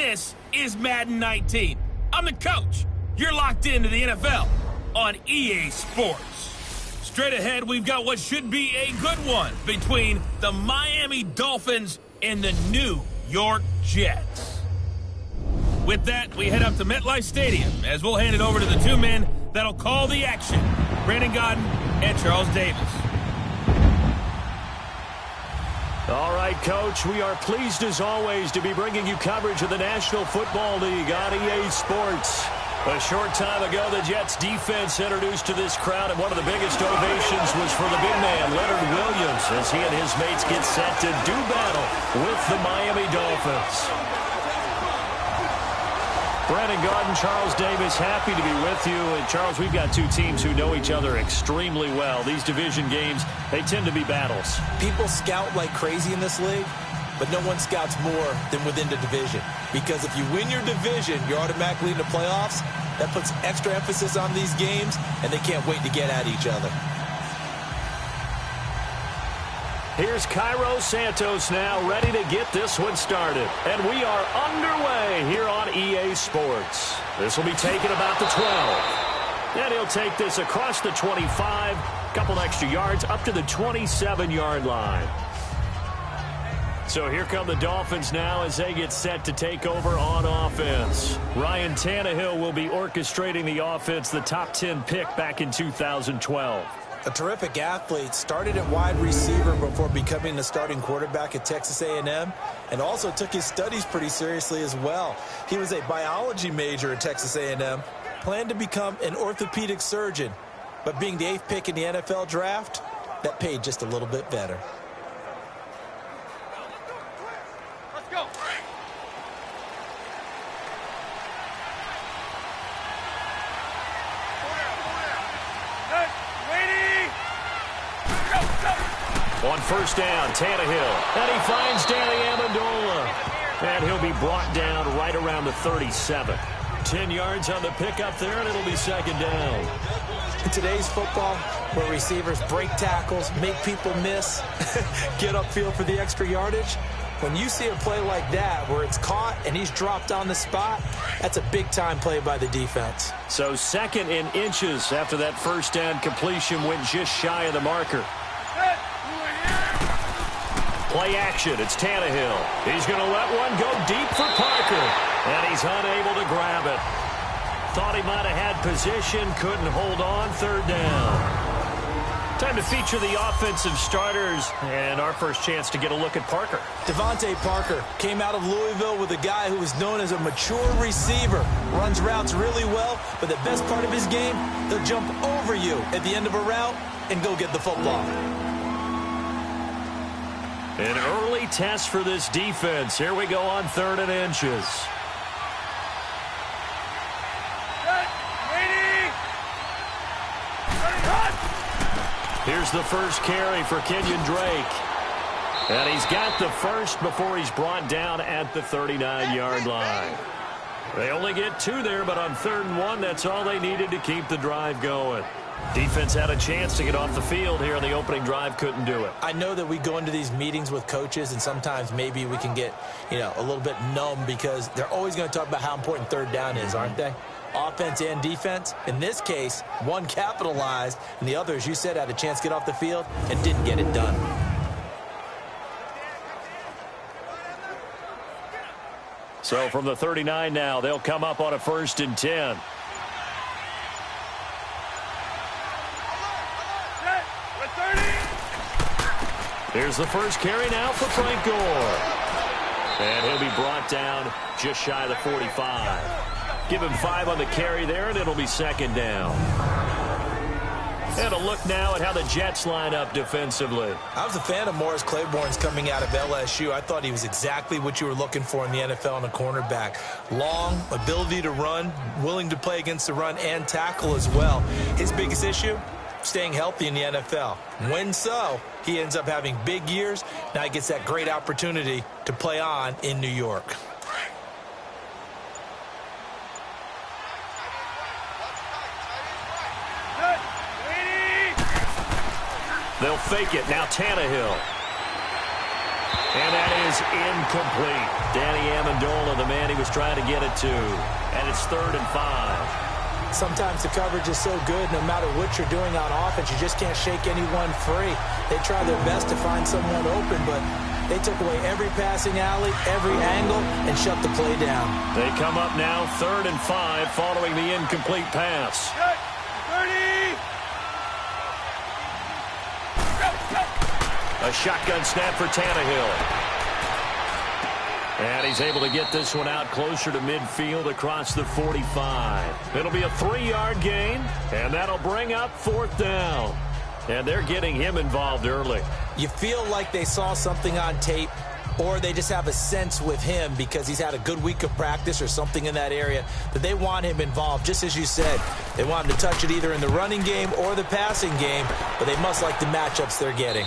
This is Madden 19. I'm the coach. You're locked into the NFL on EA Sports. Straight ahead, we've got what should be a good one between the Miami Dolphins and the New York Jets. With that, we head up to MetLife Stadium as we'll hand it over to the two men that'll call the action, Brandon Gaudin and Charles Davis. All right, Coach, we are pleased as always to be bringing you coverage of the National Football League on EA Sports. A short time ago, the Jets defense introduced to this crowd, and one of the biggest ovations was for the big man, Leonard Williams, as he and his mates get set to do battle with the Miami Dolphins. Brandon Gaudin, Charles Davis, happy to be with you. And Charles, we've got two teams who know each other extremely well. These division games, they tend to be battles. People scout like crazy in this league, but no one scouts more than within the division. Because if you win your division, you're automatically in the playoffs. That puts extra emphasis on these games, and they can't wait to get at each other. Here's Cairo Santos now, ready to get this one started. And we are underway here on EA Sports. This will be taken about the 12. And he'll take this across the 25, couple extra yards, up to the 27-yard line. So here come the Dolphins now as they get set to take over on offense. Ryan Tannehill will be orchestrating the offense, the top 10 pick back in 2012. A terrific athlete, started at wide receiver before becoming the starting quarterback at Texas A&M, and also took his studies pretty seriously as well. He was a biology major at Texas A&M, planned to become an orthopedic surgeon, but being the 8th pick in the NFL draft, that paid just a little bit better. On first down, Tannehill, and he finds Danny Amendola. And he'll be brought down right around the 37. 10 yards on the pickup there, and it'll be second down. In today's football, where receivers break tackles, make people miss, get upfield for the extra yardage, when you see a play like that where it's caught and he's dropped on the spot, that's a big-time play by the defense. So second in inches after that first down completion went just shy of the marker. Play action, it's Tannehill. He's going to let one go deep for Parker, and he's unable to grab it. Thought he might have had position, couldn't hold on, third down. Time to feature the offensive starters, and our first chance to get a look at Parker. Devontae Parker came out of Louisville with a guy who was known as a mature receiver. Runs routes really well, but the best part of his game, they'll jump over you at the end of a route and go get the football. An early test for this defense. Here we go on third and inches. Here's the first carry for Kenyon Drake. And he's got the first before he's brought down at the 39-yard line. They only get 2 there, but on 3rd and 1, that's all they needed to keep the drive going. Defense had a chance to get off the field here on the opening drive, couldn't do it. I know that we go into these meetings with coaches, and sometimes maybe we can get, a little bit numb because they're always going to talk about how important third down is, aren't they? Offense and defense. In this case, one capitalized, and the other, as you said, had a chance to get off the field and didn't get it done. So from the 39 now, they'll come up on a 1st and 10. Here's the first carry now for Frank Gore. And he'll be brought down just shy of the 45. Give him 5 on the carry there, and it'll be second down. And a look now at how the Jets line up defensively. I was a fan of Morris Claiborne's coming out of LSU. I thought he was exactly what you were looking for in the NFL in a cornerback. Long, ability to run, willing to play against the run and tackle as well. His biggest issue? Staying healthy in the NFL. When so, he ends up having big years. Now he gets that great opportunity to play on in New York. They'll fake it. Now Tannehill. And that is incomplete. Danny Amendola, the man he was trying to get it to. And it's 3rd and 5. Sometimes the coverage is so good, no matter what you're doing on offense, you just can't shake anyone free. They try their best to find someone open, but they took away every passing alley, every angle, and shut the play down. They come up now 3rd and 5 following the incomplete pass. 30! A shotgun snap for Tannehill. And he's able to get this one out closer to midfield across the 45. It'll be a 3-yard gain, and that'll bring up 4th down. And they're getting him involved early. You feel like they saw something on tape, or they just have a sense with him because he's had a good week of practice or something in that area that they want him involved. Just as you said, they want him to touch it either in the running game or the passing game, but they must like the matchups they're getting.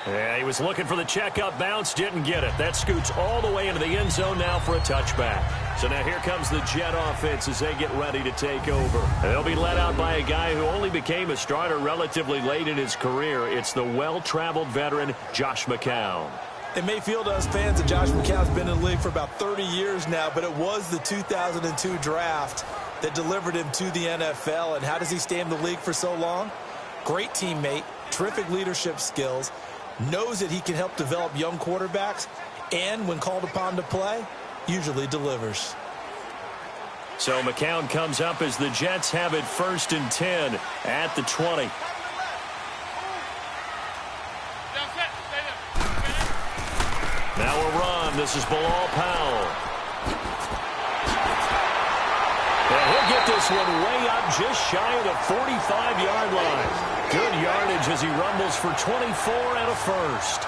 Yeah, he was looking for the checkup bounce, didn't get it. That scoots all the way into the end zone now for a touchback. So now here comes the Jet offense as they get ready to take over. And they'll be led out by a guy who only became a starter relatively late in his career. It's the well-traveled veteran, Josh McCown. It may feel to us fans that Josh McCown's been in the league for about 30 years now, but it was the 2002 draft that delivered him to the NFL. And how does he stay in the league for so long? Great teammate, terrific leadership skills, knows that he can help develop young quarterbacks, and when called upon to play, usually delivers. So McCown comes up as the Jets have it 1st and 10 at the 20. Now a run. This is Bilal Powell. And he'll get this one way up just shy of the 45-yard line. Good yardage as he rumbles for 24 and a first.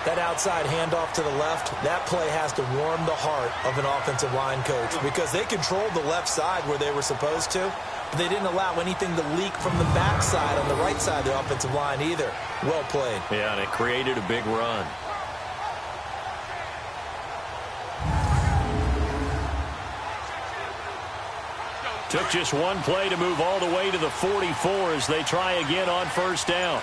That outside handoff to the left, that play has to warm the heart of an offensive line coach because they controlled the left side where they were supposed to, but they didn't allow anything to leak from the backside on the right side of the offensive line either. Well played. Yeah, and it created a big run. Took just one play to move all the way to the 44 as they try again on 1st down.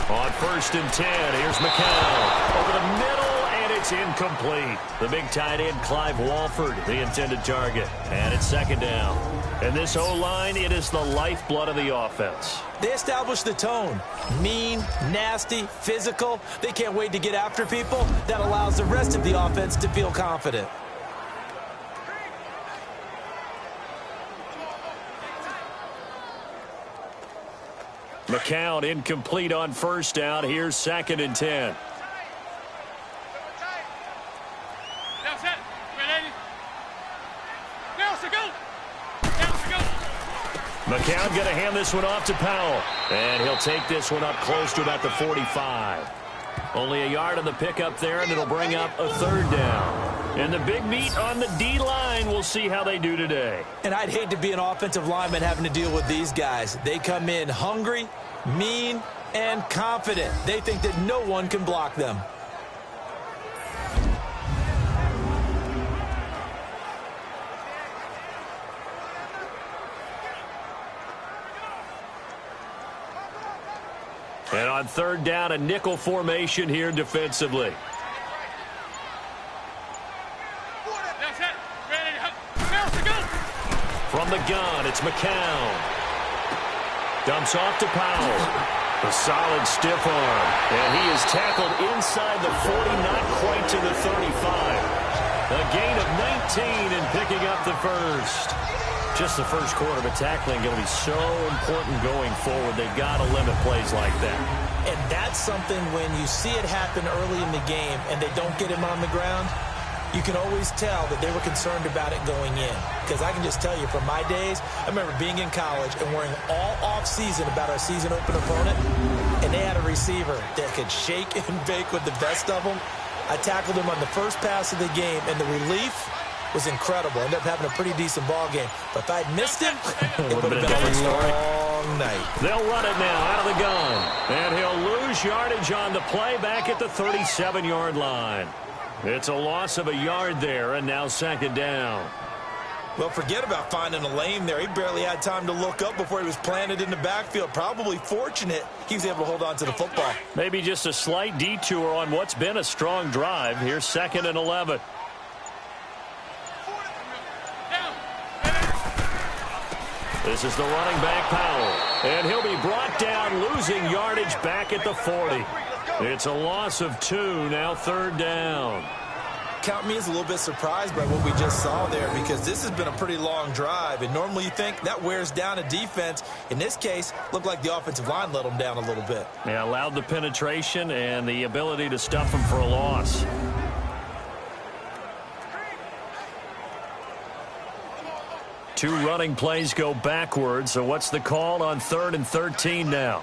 On 1st and 10, here's McCown. Over the middle, and it's incomplete. The big tight end, Clive Walford, the intended target. And it's 2nd down. And this O-line, it is the lifeblood of the offense. They established the tone. Mean, nasty, physical. They can't wait to get after people. That allows the rest of the offense to feel confident. McCown incomplete on 1st down. Here's 2nd and 10. McCown going to hand this one off to Powell. And he'll take this one up close to about the 45. Only a yard on the pickup there, and it'll bring up a 3rd down. And the big meat on the D-line, we'll see how they do today. And I'd hate to be an offensive lineman having to deal with these guys. They come in hungry, mean, and confident. They think that no one can block them. And on 3rd down, a nickel formation here defensively. From the gun, it's McCown. Dumps off to Powell. A solid stiff arm. And he is tackled inside the 40, not quite to the 35. A gain of 19 and picking up the first. Just the first quarter, but tackling going to be so important going forward. They've got to limit plays like that. And that's something when you see it happen early in the game and they don't get him on the ground, you can always tell that they were concerned about it going in. Because I can just tell you from my days, I remember being in college and worrying all off-season about our season open opponent, and they had a receiver that could shake and bake with the best of them. I tackled him on the first pass of the game, and the relief was incredible. Ended up having a pretty decent ball game. But if I'd missed him, it would have been a long night. They'll run it now out of the gun. And he'll lose yardage on the play back at the 37-yard line. It's a loss of a yard there, and now 2nd down. Well, forget about finding a lane there. He barely had time to look up before he was planted in the backfield. Probably fortunate he was able to hold on to the football. Maybe just a slight detour on what's been a strong drive. Here's 2nd and 11. This is the running back, Powell. And he'll be brought down, losing yardage back at the 40. It's a loss of 2, now 3rd down. Count me as a little bit surprised by what we just saw there, because this has been a pretty long drive, and normally you think that wears down a defense. In this case, looked like the offensive line let them down a little bit. Yeah, allowed the penetration and the ability to stuff them for a loss. Two running plays go backwards, so what's the call on 3rd and 13 now?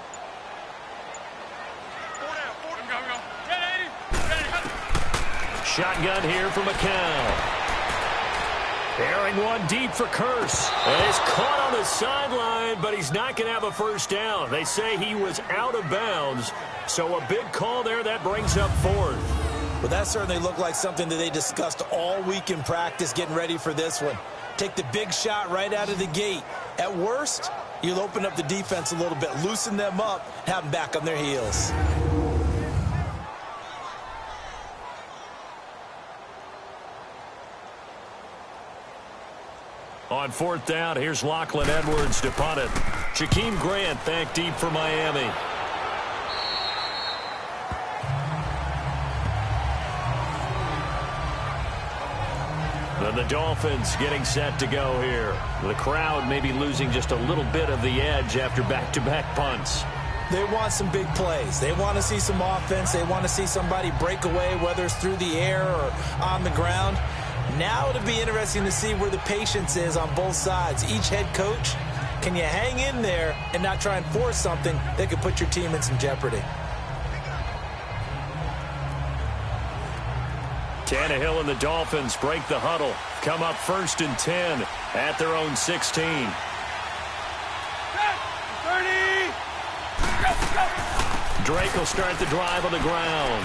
Shotgun here for McCown. Airing one deep for Curse. And he's caught on the sideline, but he's not going to have a first down. They say he was out of bounds, so a big call there. That brings up 4th. Well, that certainly looked like something that they discussed all week in practice getting ready for this one. Take the big shot right out of the gate. At worst, you'll open up the defense a little bit, loosen them up, have them back on their heels. On 4th down, here's Lachlan Edwards to punt it. Shaquem Grant back deep for Miami. Then the Dolphins getting set to go here. The crowd maybe losing just a little bit of the edge after back-to-back punts. They want some big plays. They want to see some offense. They want to see somebody break away, whether it's through the air or on the ground. Now it'll be interesting to see where the patience is on both sides. Each head coach, can you hang in there and not try and force something that could put your team in some jeopardy? Tannehill and the Dolphins break the huddle. Come up 1st and 10 at their own 16. 30! Drake will start the drive on the ground.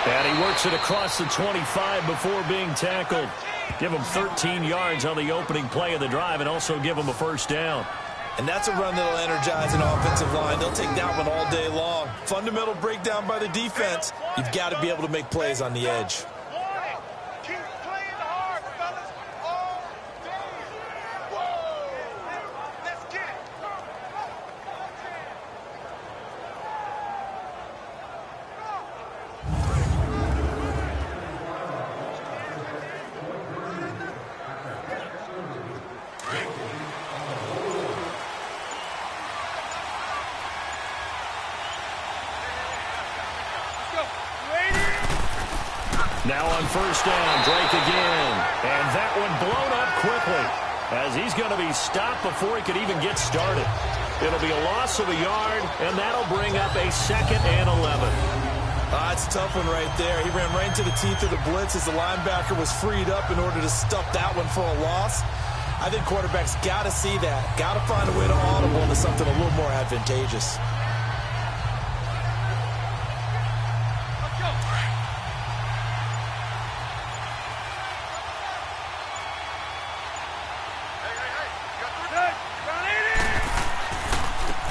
And he works it across the 25 before being tackled. Give him 13 yards on the opening play of the drive and also give him a first down. And that's a run that'll energize an offensive line. They'll take that one all day long. Fundamental breakdown by the defense. You've got to be able to make plays on the edge. Keep playing hard, fellas, all day. Whoa! Let's get it. Now on 1st down, Drake again. And that one blown up quickly as he's going to be stopped before he could even get started. It'll be a loss of a yard, and that'll bring up a 2nd and 11. That's a tough one right there. He ran right into the teeth of the blitz as the linebacker was freed up in order to stuff that one for a loss. I think quarterbacks got to see that. Got to find a way to audible into something a little more advantageous.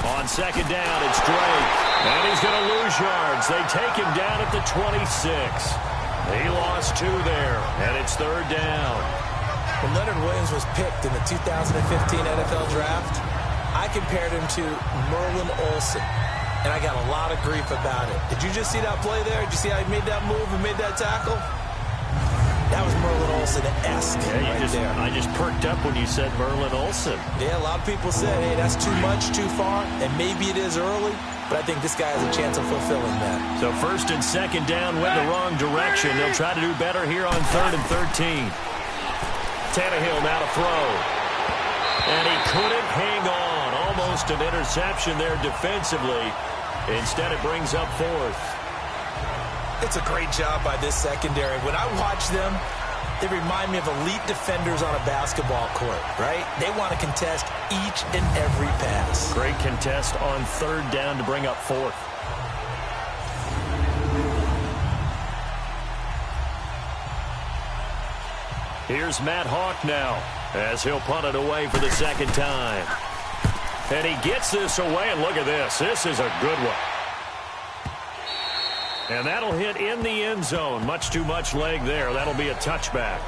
On 2nd down, it's Drake. And he's going to lose yards. They take him down at the 26. He lost 2 there, and it's 3rd down. When Leonard Williams was picked in the 2015 NFL Draft, I compared him to Merlin Olsen, and I got a lot of grief about it. Did you just see that play there? Did you see how he made that move and made that tackle? That was Merlin Olsen-esque there. I just perked up when you said Merlin Olsen. Yeah, a lot of people said, hey, that's too much, too far, and maybe it is early, but I think this guy has a chance of fulfilling that. So 1st and 2nd down went the wrong direction. They'll try to do better here on 3rd and 13. Tannehill now to throw. And he couldn't hang on. Almost an interception there defensively. Instead, it brings up 4th. It's a great job by this secondary. When I watch them, they remind me of elite defenders on a basketball court, right? They want to contest each and every pass. Great contest on 3rd down to bring up 4th. Here's Matt Hawk now as he'll punt it away for the second time. And he gets this away, and look at this. This is a good one. And that'll hit in the end zone. Much too much leg there. That'll be a touchback.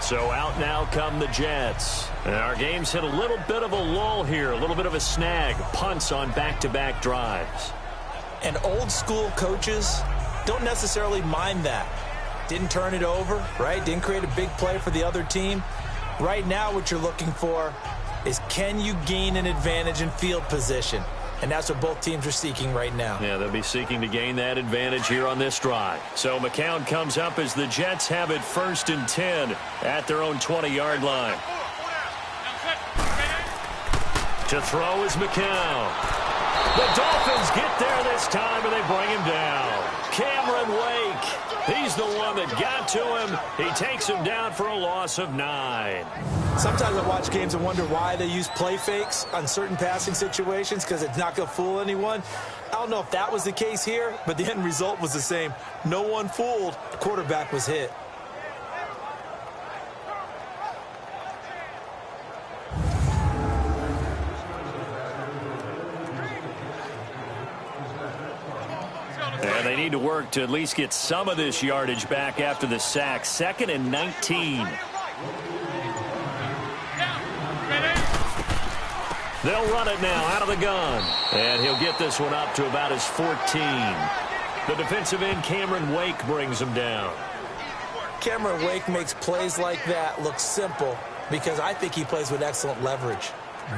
So out now come the Jets. And our game's hit a little bit of a lull here, a little bit of a snag. Punts on back-to-back drives. And old-school coaches don't necessarily mind that. Didn't turn it over, right? Didn't create a big play for the other team. Right now what you're looking for is, can you gain an advantage in field position? And that's what both teams are seeking right now. Yeah, they'll be seeking to gain that advantage here on this drive. So McCown comes up as the Jets have it 1st and 10 at their own 20-yard line. To throw is McCown. The Dolphins get there this time, and they bring him down. Cameron Wake, he's the one that got to him. He takes him down for a loss of 9. Sometimes I watch games and wonder why they use play fakes on certain passing situations, because it's not going to fool anyone. I don't know if that was the case here, but the end result was the same. No one fooled. The quarterback was hit. And they need to work to at least get some of this yardage back after the sack. 2nd and 19. They'll run it now out of the gun. And he'll get this one up to about his 14. The defensive end, Cameron Wake, brings him down. Cameron Wake makes plays like that look simple because I think he plays with excellent leverage.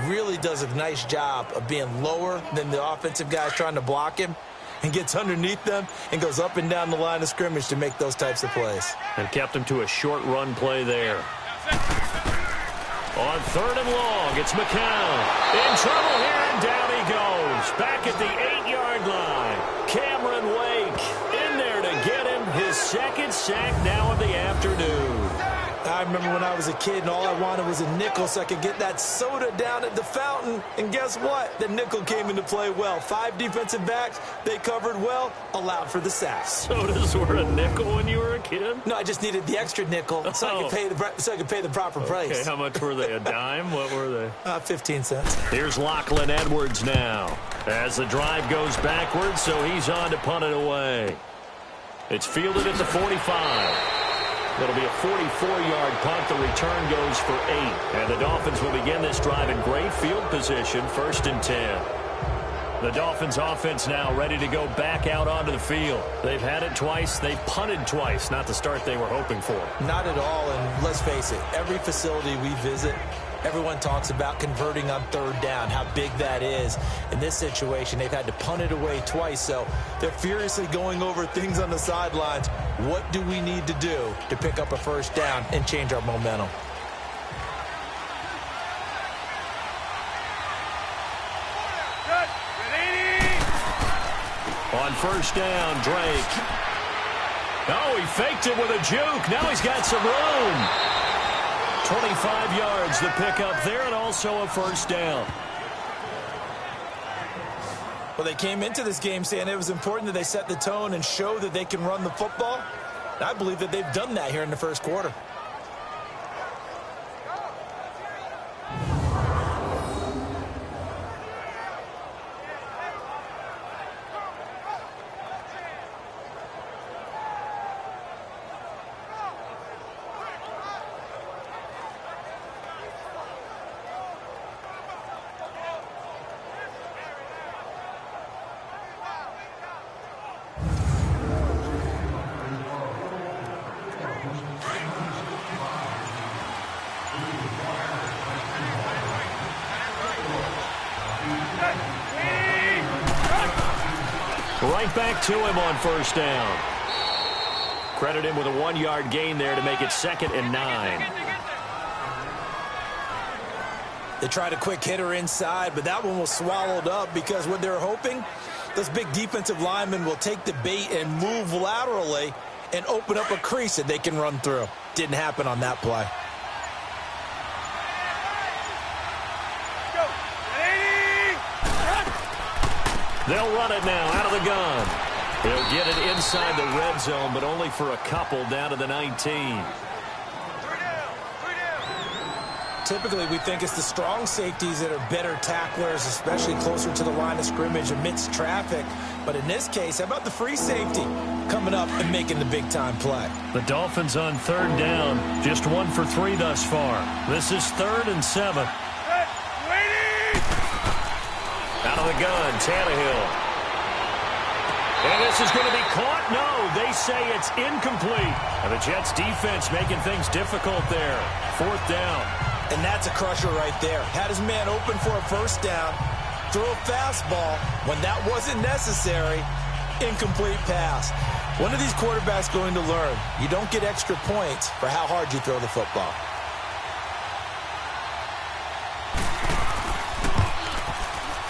Really does a nice job of being lower than the offensive guys trying to block him, and gets underneath them and goes up and down the line of scrimmage to make those types of plays. And kept him to a short run play there. On 3rd and long, it's McCown. In trouble here, and down he goes. Back at the 8-yard line. Cameron Wake in there to get him his 2nd sack now of the afternoon. I remember when I was a kid and all I wanted was a nickel so I could get that soda down at the fountain. And guess what? The nickel came into play well. 5 defensive backs, they covered well, allowed for the sacks. Sodas were a nickel when you were a kid? No, I just needed the extra nickel so I could pay the proper price. Okay, how much were they? A dime? What were they? 15 cents. Here's Lachlan Edwards now as the drive goes backwards, so he's on to punt it away. It's fielded at the 45. It'll be a 44-yard punt. The return goes for 8. And the Dolphins will begin this drive in great field position, 1st and 10. The Dolphins offense now ready to go back out onto the field. They've had it twice. They've punted twice. Not the start they were hoping for. Not at all, and let's face it, every facility we visit, everyone talks about converting on 3rd down, how big that is. In this situation, they've had to punt it away twice, so they're furiously going over things on the sidelines. What do we need to do to pick up a 1st down and change our momentum? On 1st down, Drake. Oh, he faked it with a juke. Now he's got some room. 25 yards the pickup there, and also a 1st down. Well, they came into this game saying it was important that they set the tone and show that they can run the football. And I believe that they've done that here in the 1st quarter. Right back to him on 1st down. Credit him with a 1-yard gain there to make it 2nd and 9. They tried a quick hitter inside, but that one was swallowed up because what they're hoping, those big defensive linemen will take the bait and move laterally and open up a crease that they can run through. Didn't happen on that play. They'll run it now out of the gun. He'll get it inside the red zone, but only for a couple down to the 19. Typically, we think it's the strong safeties that are better tacklers, especially closer to the line of scrimmage amidst traffic. But in this case, how about the free safety coming up and making the big-time play? The Dolphins on third down, just 1 for 3 thus far. This is 3rd and 7. Out of the gun, Tannehill. And this is going to be caught. No, they say it's incomplete. And the Jets defense making things difficult there. 4th down. And that's a crusher right there. Had his man open for a first down. Throw a fastball when that wasn't necessary. Incomplete pass. When are these quarterbacks going to learn? You don't get extra points for how hard you throw the football.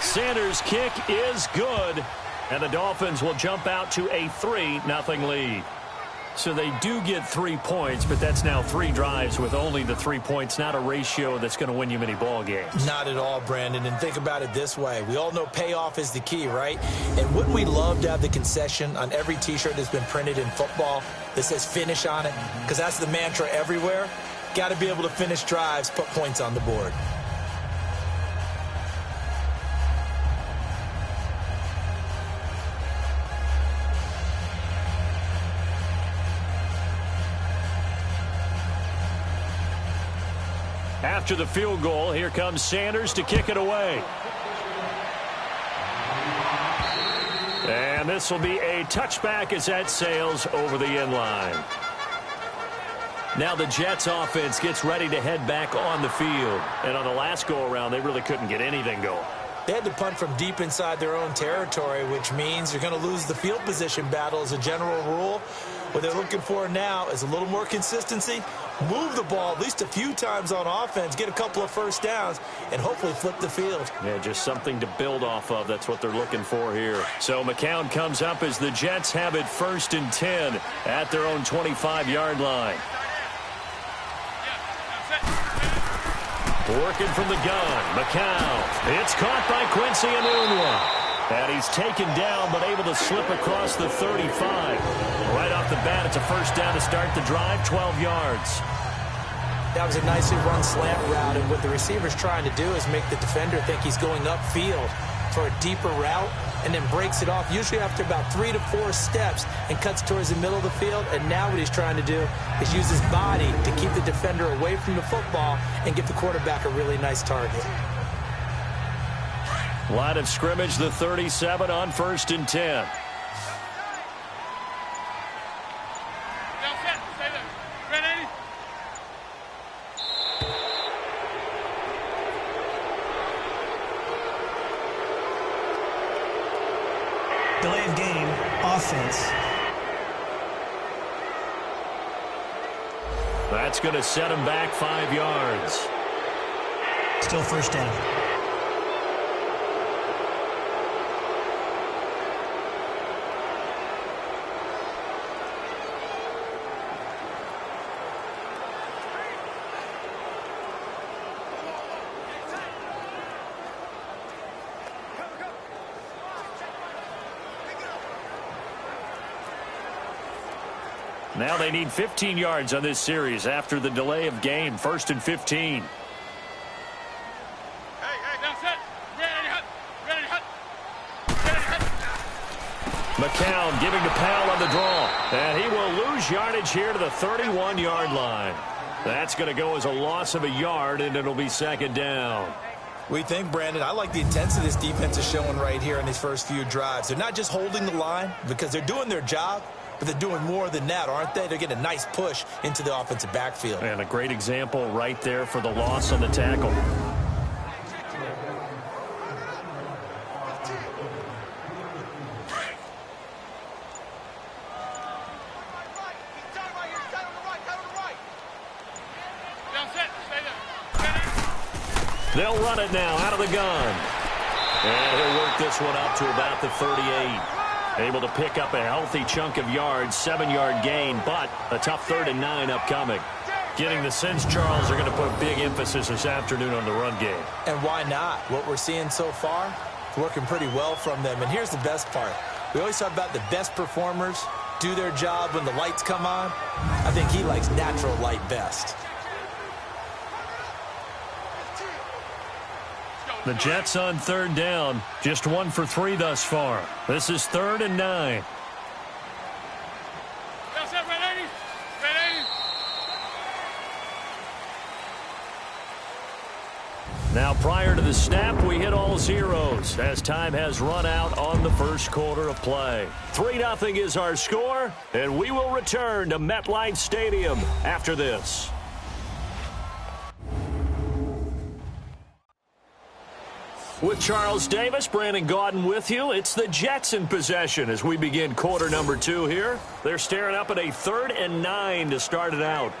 Sanders' kick is good. And the Dolphins will jump out to a 3-0 lead. So they do get 3 points, but that's now 3 drives with only the 3 points, not a ratio that's going to win you many ball games. Not at all, Brandon. And think about it this way. We all know payoff is the key, right? And wouldn't we love to have the concession on every T-shirt that's been printed in football that says finish on it? Because that's the mantra everywhere. Got to be able to finish drives, put points on the board. After the field goal, here comes Sanders to kick it away. And this will be a touchback as that sails over the end line. Now the Jets offense gets ready to head back on the field. And on the last go-around, they really couldn't get anything going. They had to punt from deep inside their own territory, which means you're going to lose the field position battle as a general rule. What they're looking for now is a little more consistency, move the ball at least a few times on offense, get a couple of first downs, and hopefully flip the field. Yeah, just something to build off of. That's what they're looking for here. So McCown comes up as the Jets have it 1st and 10 at their own 25-yard line. Working from the gun, McCown. It's caught by Quincy Enunwa. And he's taken down, but able to slip across the 35. Right off the bat, it's a first down to start the drive, 12 yards. That was a nicely run slant route, and what the receiver's trying to do is make the defender think he's going upfield for a deeper route, and then breaks it off, usually after about 3 to 4 steps, and cuts towards the middle of the field. And now what he's trying to do is use his body to keep the defender away from the football and give the quarterback a really nice target. Line of scrimmage, the 37 on 1st and 10. Delay of game, offense. That's going to set him back 5 yards. Still first down. Now they need 15 yards on this series after the delay of game. 1st and 15. McCown giving to Powell on the draw. And he will lose yardage here to the 31-yard line. That's going to go as a loss of a yard, and it'll be 2nd down. We think, Brandon, I like the intensity this defense is showing right here in these first few drives. They're not just holding the line because they're doing their job, but they're doing more than that, aren't they? They're getting a nice push into the offensive backfield. And a great example right there for the loss on the tackle. They'll run it now out of the gun. And he'll work this one up to about the 38. Able to pick up a healthy chunk of yards, 7-yard gain, but a tough 3rd and 9 upcoming. Getting the sense, Charles, are going to put a big emphasis this afternoon on the run game. And why not? What we're seeing so far is working pretty well from them. And here's the best part. We always talk about the best performers do their job when the lights come on. I think he likes natural light best. The Jets on third down, just 1 for 3 thus far. This is 3rd and 9. Now, prior to the snap, we hit all zeros as time has run out on the first quarter of play. 3-0 is our score, and we will return to MetLife Stadium after this. With Charles Davis, Brandon Gaudin with you. It's the Jets in possession as we begin quarter number 2 here. They're staring up at a 3rd and 9 to start it out.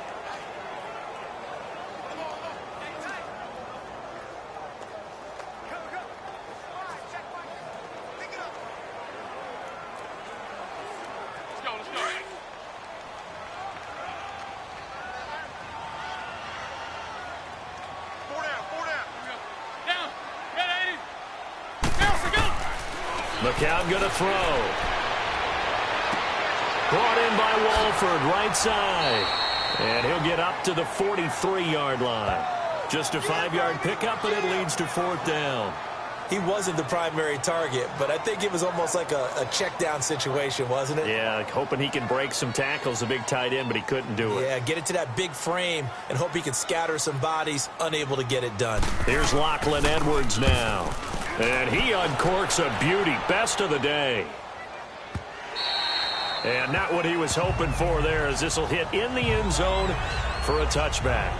McCown going to throw. Brought in by Walford, right side. And he'll get up to the 43-yard line. Just a 5-yard pickup, but it leads to 4th down. He wasn't the primary target, but I think it was almost like a check down situation, wasn't it? Yeah, hoping he can break some tackles, a big tight end, but he couldn't do it. Yeah, get it to that big frame and hope he can scatter some bodies, unable to get it done. Here's Lachlan Edwards now. And he uncorks a beauty, best of the day. And not what he was hoping for there, as this will hit in the end zone for a touchback.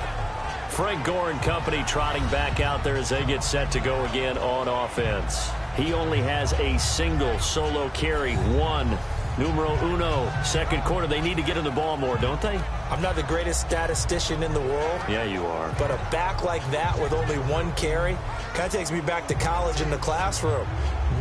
Frank Gore and company trotting back out there as they get set to go again on offense. He only has a single solo carry, 1, numero uno, second quarter. They need to get in the ball more, don't they? I'm not the greatest statistician in the world. Yeah, you are. But a back like that with only 1 carry kind of takes me back to college in the classroom.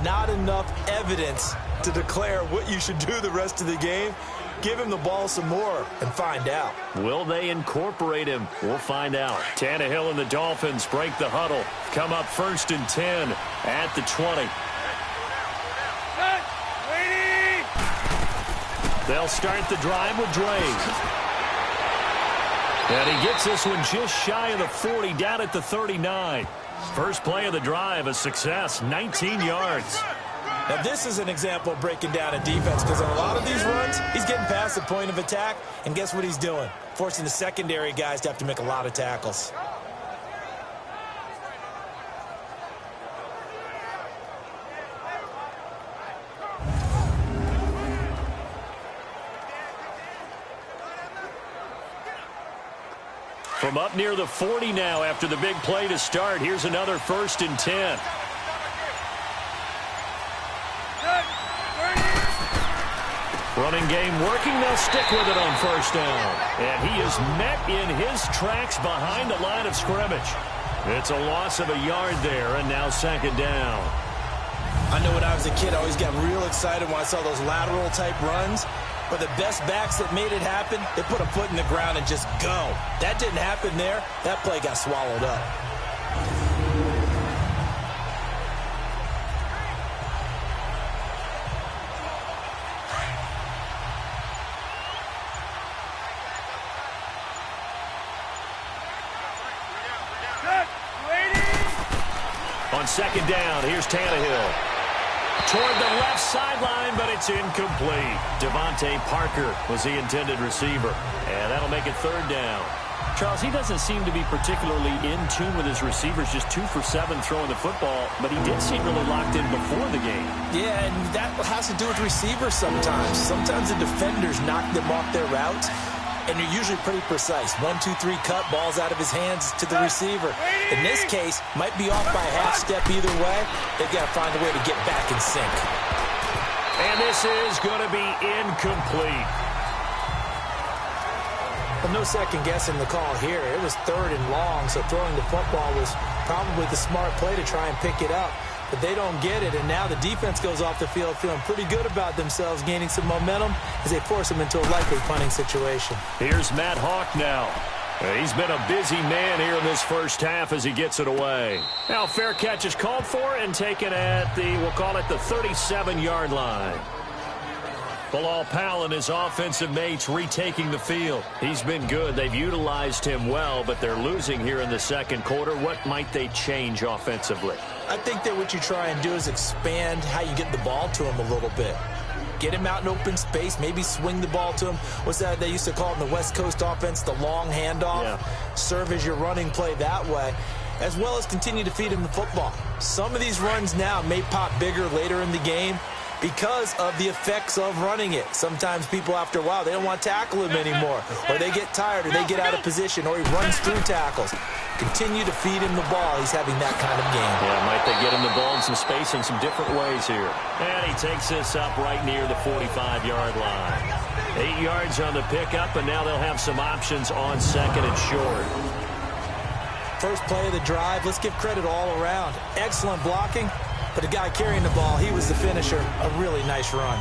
Not enough evidence to declare what you should do the rest of the game. Give him the ball some more and find out. Will they incorporate him? We'll find out. Tannehill and the Dolphins break the huddle. Come up 1st and 10 at the 20. They'll start the drive with Drake. And he gets this one just shy of the 40, down at the 39. First play of the drive, a success, 19 yards. Now, this is an example of breaking down a defense, because on a lot of these runs, he's getting past the point of attack, and guess what he's doing? Forcing the secondary guys to have to make a lot of tackles. From up near the 40 now after the big play to start, here's another 1st and 10. Running game working. They'll stick with it on 1st down. And he is met in his tracks behind the line of scrimmage. It's a loss of a yard there, and now 2nd down. I know when I was a kid, I always got real excited when I saw those lateral-type runs. But the best backs that made it happen, they put a foot in the ground and just go. That didn't happen there. That play got swallowed up. On 2nd down, here's Tannehill. Toward the left sideline, but it's incomplete. Devontae Parker was the intended receiver. And that'll make it 3rd down. Charles, he doesn't seem to be particularly in tune with his receivers, just 2 for 7 throwing the football, but he did seem really locked in before the game. Yeah, and that has to do with receivers sometimes. Sometimes the defenders knock them off their routes, and they're usually pretty precise. 1, 2, 3 cut, balls out of his hands to the receiver. In this case, might be off by a half step either way. They've got to find a way to get back in sync. And this is going to be incomplete. Well, no second guessing the call here. It was 3rd and long, so throwing the football was probably the smart play to try and pick it up. But they don't get it, and now the defense goes off the field feeling pretty good about themselves, gaining some momentum as they force them into a likely punting situation. Here's Matt Hawk now. He's been a busy man here in this first half as he gets it away. Now, fair catch is called for and taken at the, we'll call it the 37-yard line. Bilal Powell and his offensive mates retaking the field. He's been good. They've utilized him well, but they're losing here in the second quarter. What might they change offensively? I think that what you try and do is expand how you get the ball to him a little bit. Get him out in open space, maybe swing the ball to him. What's that they used to call it in the West Coast offense, the long handoff? Yeah. Serve as your running play that way, as well as continue to feed him the football. Some of these runs now may pop bigger later in the game because of the effects of running it. Sometimes people, after a while, they don't want to tackle him anymore, or they get tired, or they get out of position, or he runs through tackles. Continue to feed him the ball. He's having that kind of game. Yeah, might they get him the ball in some space in some different ways here. And he takes this up right near the 45-yard line. 8 yards on the pickup, and now they'll have some options on second and short. First play of the drive, let's give credit all around. Excellent blocking, but the guy carrying the ball, he was the finisher. A really nice run.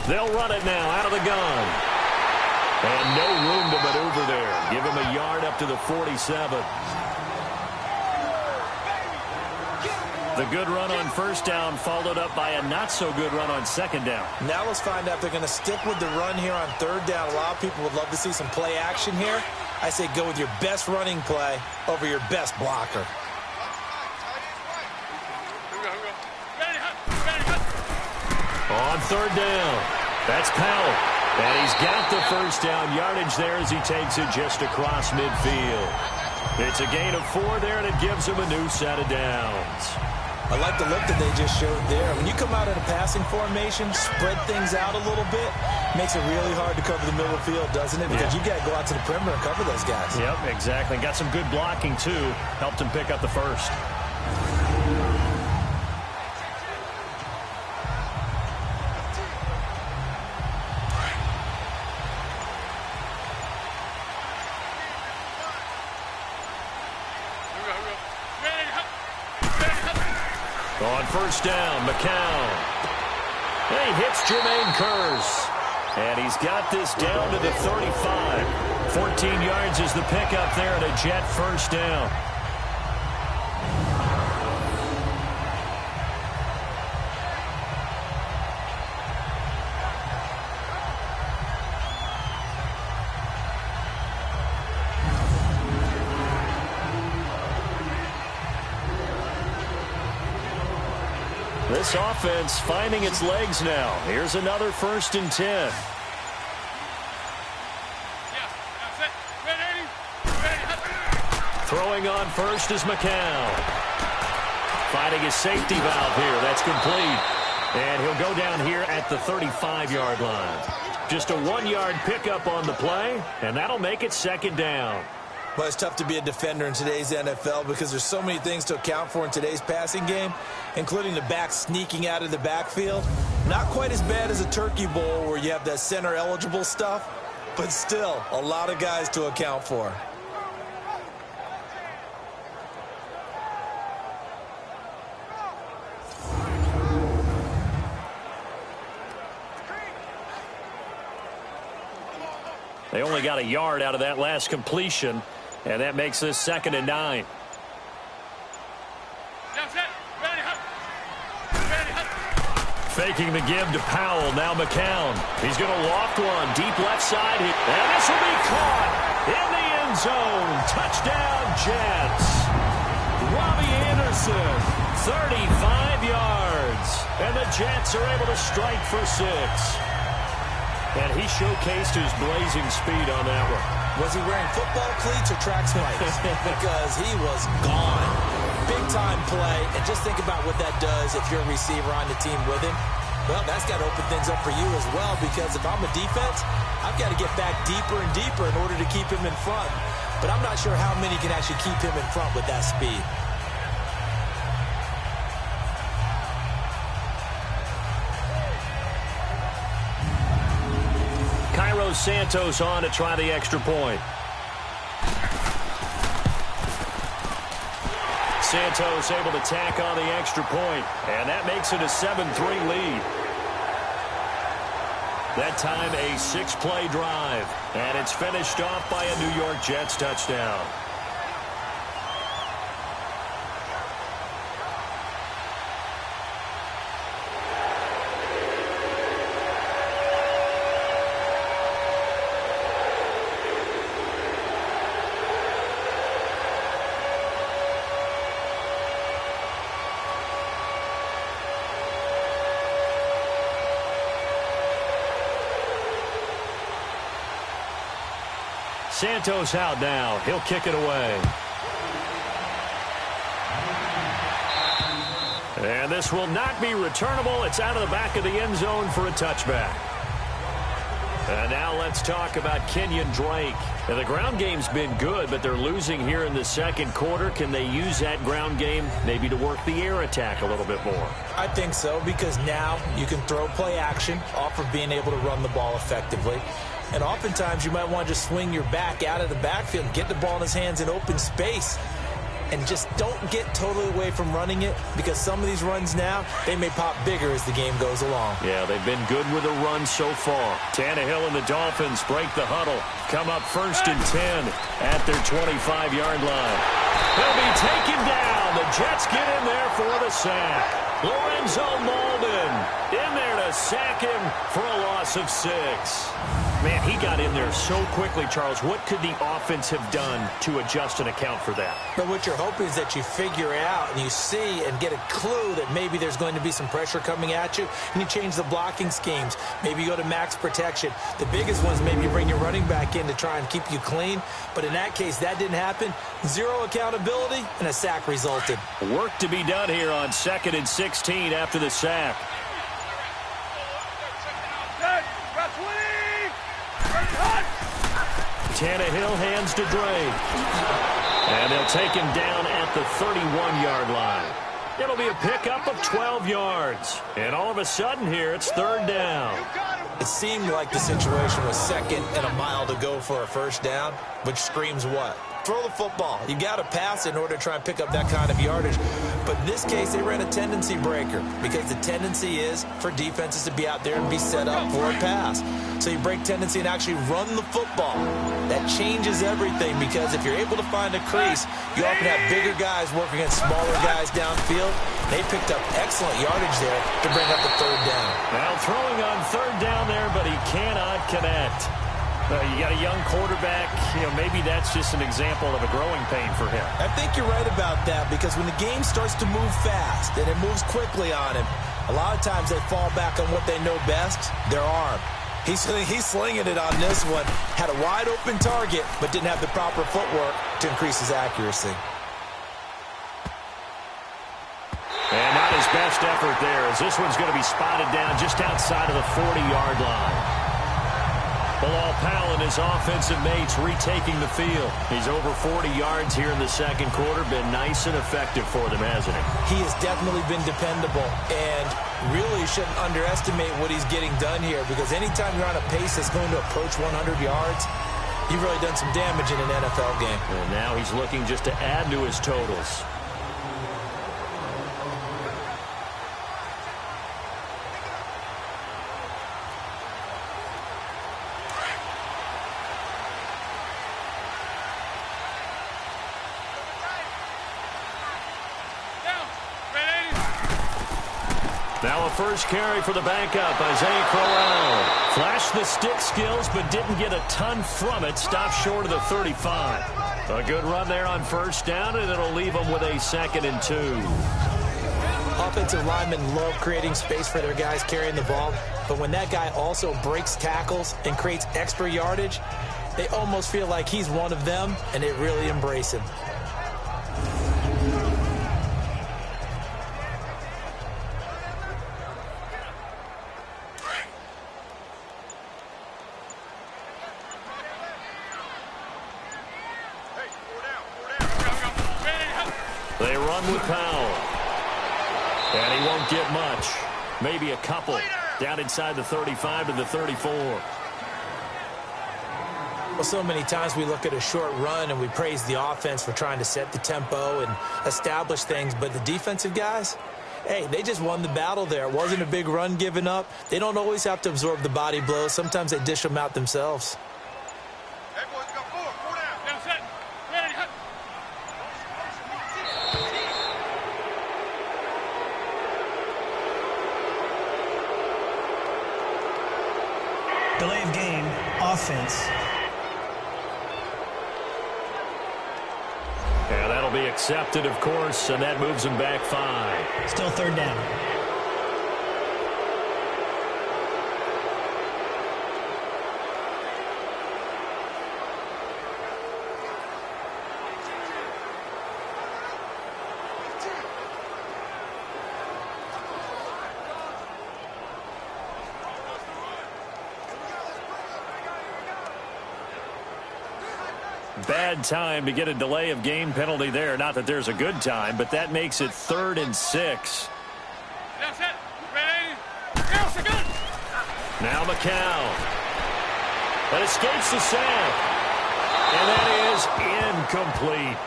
They'll run it now out of the gun. And no room to maneuver there. Give him a yard up to the 47. The good run on first down followed up by a not-so-good run on second down. Now let's find out if they're going to stick with the run here on third down. A lot of people would love to see some play action here. I say go with your best running play over your best blocker. On third down, that's Powell. And he's got the first down yardage there as he takes it just across midfield. It's a gain of 4 there, and it gives him a new set of downs. I like the look that they just showed there. When you come out in a passing formation, spread things out a little bit, makes it really hard to cover the middle field, doesn't it? Because you got to go out to the perimeter and cover those guys. Yep, exactly. Got some good blocking, too. Helped him pick up the first. On first down, McCown. He hits Jermaine Kearse. And he's got this down to the 35. 14 yards is the pickup there and a Jet first down. This offense finding its legs now. Here's another 1st and 10. Throwing on first is McCown. Finding his safety valve here. That's complete. And he'll go down here at the 35-yard line. Just a 1-yard pickup on the play, and that'll make it second down. Well, it's tough to be a defender in today's NFL because there's so many things to account for in today's passing game, including the back sneaking out of the backfield. Not quite as bad as a Turkey Bowl where you have that center-eligible stuff, but still a lot of guys to account for. They only got a yard out of that last completion, and that makes this 2nd and 9. Faking the give to Powell. Now McCown. He's going to loft one. Deep left side. And this will be caught in the end zone. Touchdown, Jets. Robbie Anderson, 35 yards. And the Jets are able to strike for 6. And he showcased his blazing speed on that one. Was he wearing football cleats or track spikes? Because he was gone. Big-time play. And just think about what that does if you're a receiver on the team with him. Well, that's got to open things up for you as well, because if I'm a defense, I've got to get back deeper and deeper in order to keep him in front. But I'm not sure how many can actually keep him in front with that speed. Santos on to try the extra point. Santos able to tack on the extra point, and that makes it a 7-3 lead. That time a 6-play drive. And it's finished off by a New York Jets touchdown. Santos out now. He'll kick it away. And this will not be returnable. It's out of the back of the end zone for a touchback. And now let's talk about Kenyon Drake. Now, the ground game's been good, but they're losing here in the second quarter. Can they use that ground game maybe to work the air attack a little bit more? I think so, because now you can throw play action off of being able to run the ball effectively. And oftentimes you might want to just swing your back out of the backfield and get the ball in his hands in open space. And just don't get totally away from running it, because some of these runs now, they may pop bigger as the game goes along. Yeah, they've been good with a run so far. Tannehill and the Dolphins break the huddle. Come up 1st and 10 at their 25-yard line. They'll be taken down. The Jets get in there for the sack. Lorenzo Malden in there to sack him for a loss of 6. Man, he got in there so quickly, Charles. What could the offense have done to adjust and account for that? But what you're hoping is that you figure out and you see and get a clue that maybe there's going to be some pressure coming at you, and you change the blocking schemes. Maybe you go to max protection. The biggest ones, maybe you bring your running back in to try and keep you clean. But in that case, that didn't happen. 0 accountability, and a sack resulted. Work to be done here on 2nd and 16 after the sack. Tannehill hands to Drake. And they'll take him down at the 31-yard line. It'll be a pickup of 12 yards. And all of a sudden here, it's 3rd down. It seemed like the situation was 2nd and a mile to go for a 1st down, which screams what? Throw the football. You got to pass in order to try and pick up that kind of yardage. But in this case, they ran a tendency breaker, because the tendency is for defenses to be out there and be set up for a pass. So you break tendency and actually run the football. That changes everything, because if you're able to find a crease, you often have bigger guys working against smaller guys downfield. They picked up excellent yardage there to bring up the 3rd down. Now throwing on 3rd down there, but he cannot connect. You got a young quarterback. Maybe that's just an example of a growing pain for him. I think you're right about that, because when the game starts to move fast and it moves quickly on him, a lot of times they fall back on what they know best, their arm. He's slinging it on this one. Had a wide open target, but didn't have the proper footwork to increase his accuracy. And not his best effort there, as this one's going to be spotted down just outside of the 40-yard line. Bilal Powell and his offensive mates retaking the field. He's over 40 yards here in the second quarter. Been nice and effective for them, hasn't he? He has definitely been dependable, and really shouldn't underestimate what he's getting done here, because anytime you're on a pace that's going to approach 100 yards, you've really done some damage in an NFL game. And now he's looking just to add to his totals. Now a first carry for the backup, Isaiah Crowell. Flashed the stick skills, but didn't get a ton from it. Stopped short of the 35. A good run there on 1st down, and it'll leave them with a 2nd and 2. Offensive linemen love creating space for their guys carrying the ball, but when that guy also breaks tackles and creates extra yardage, they almost feel like he's one of them, and they really embrace him. They run with Powell. And he won't get much. Maybe a couple. Down inside the 35 to the 34. Well, so many times we look at a short run and we praise the offense for trying to set the tempo and establish things, but the defensive guys, Hey, they just won the battle there. It wasn't a big run given up. They don't always have to absorb the body blows. Sometimes they dish them out themselves. Hey, boys, got four down. Now set. Ready. Delay of game, offense. Yeah, that'll be accepted, of course, and that moves them back 5. Still third down. Bad time to get a delay of game penalty there. Not that there's a good time, but that makes it 3rd and 6. Now set. Ready. Now set. Good. Now McCown. That escapes the sack. And that is incomplete.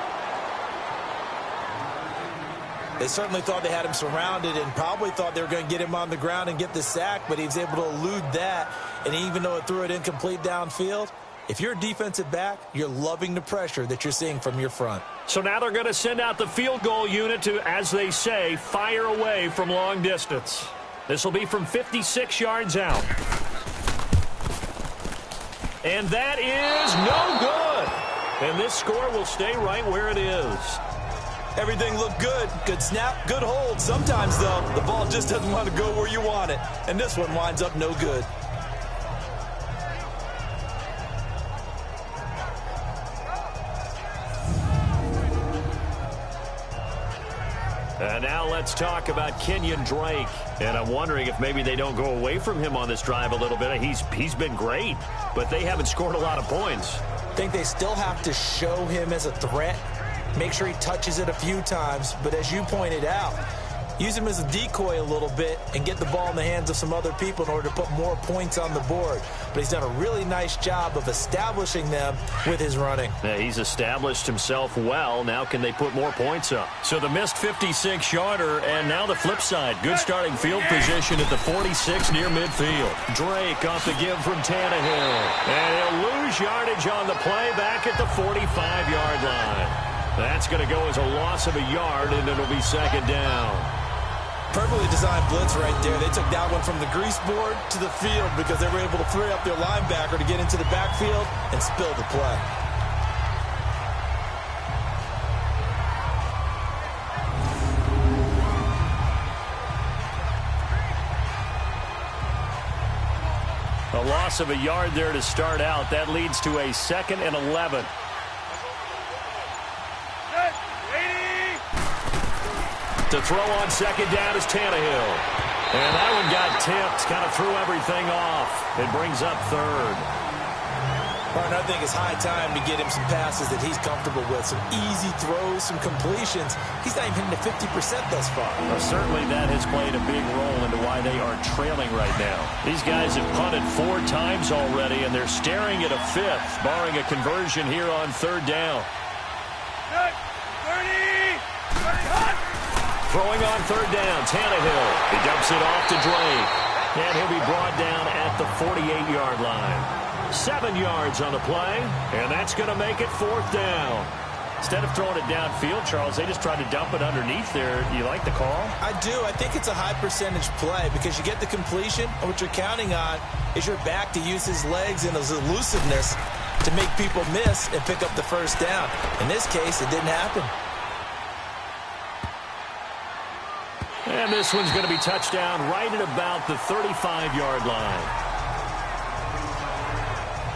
They certainly thought they had him surrounded and probably thought they were going to get him on the ground and get the sack, but he was able to elude that. And even though it threw it incomplete downfield, if you're a defensive back, you're loving the pressure that you're seeing from your front. So now they're going to send out the field goal unit to, as they say, fire away from long distance. This will be from 56 yards out. And that is no good. And this score will stay right where it is. Everything looked good. Good snap, good hold. Sometimes, though, the ball just doesn't want to go where you want it. And this one winds up no good. And now let's talk about Kenyon Drake. And I'm wondering if maybe they don't go away from him on this drive a little bit. He's been great, but they haven't scored a lot of points. I think they still have to show him as a threat. Make sure he touches it a few times. But as you pointed out, use him as a decoy a little bit and get the ball in the hands of some other people in order to put more points on the board. But he's done a really nice job of establishing them with his running. Yeah, he's established himself well. Now can they put more points up? So the missed 56-yarder, and now the flip side. Good starting field position at the 46 near midfield. Drake off the give from Tannehill. And he'll lose yardage on the play back at the 45-yard line. That's going to go as a loss of a yard, and it'll be 2nd down. Perfectly designed blitz right there. They took that one from the grease board to the field because they were able to free up their linebacker to get into the backfield and spill the play. A loss of a yard there to start out. That leads to a 2nd and 11. To throw on 2nd down is Tannehill. And that one got tipped, kind of threw everything off. It brings up 3rd. Martin, I think it's high time to get him some passes that he's comfortable with. Some easy throws, some completions. He's not even hitting the 50% thus far. Well, certainly that has played a big role into why they are trailing right now. These guys have punted 4 times already, and they're staring at a 5th, barring a conversion here on 3rd down. 30! Throwing on 3rd down, Tannehill. He dumps it off to Drake. And he'll be brought down at the 48-yard line. 7 yards on the play, and that's going to make it 4th down. Instead of throwing it downfield, Charles, they just tried to dump it underneath there. Do you like the call? I do. I think it's a high percentage play because you get the completion, and what you're counting on is your back to use his legs and his elusiveness to make people miss and pick up the 1st down. In this case, it didn't happen. And this one's going to be touchdown right at about the 35-yard line.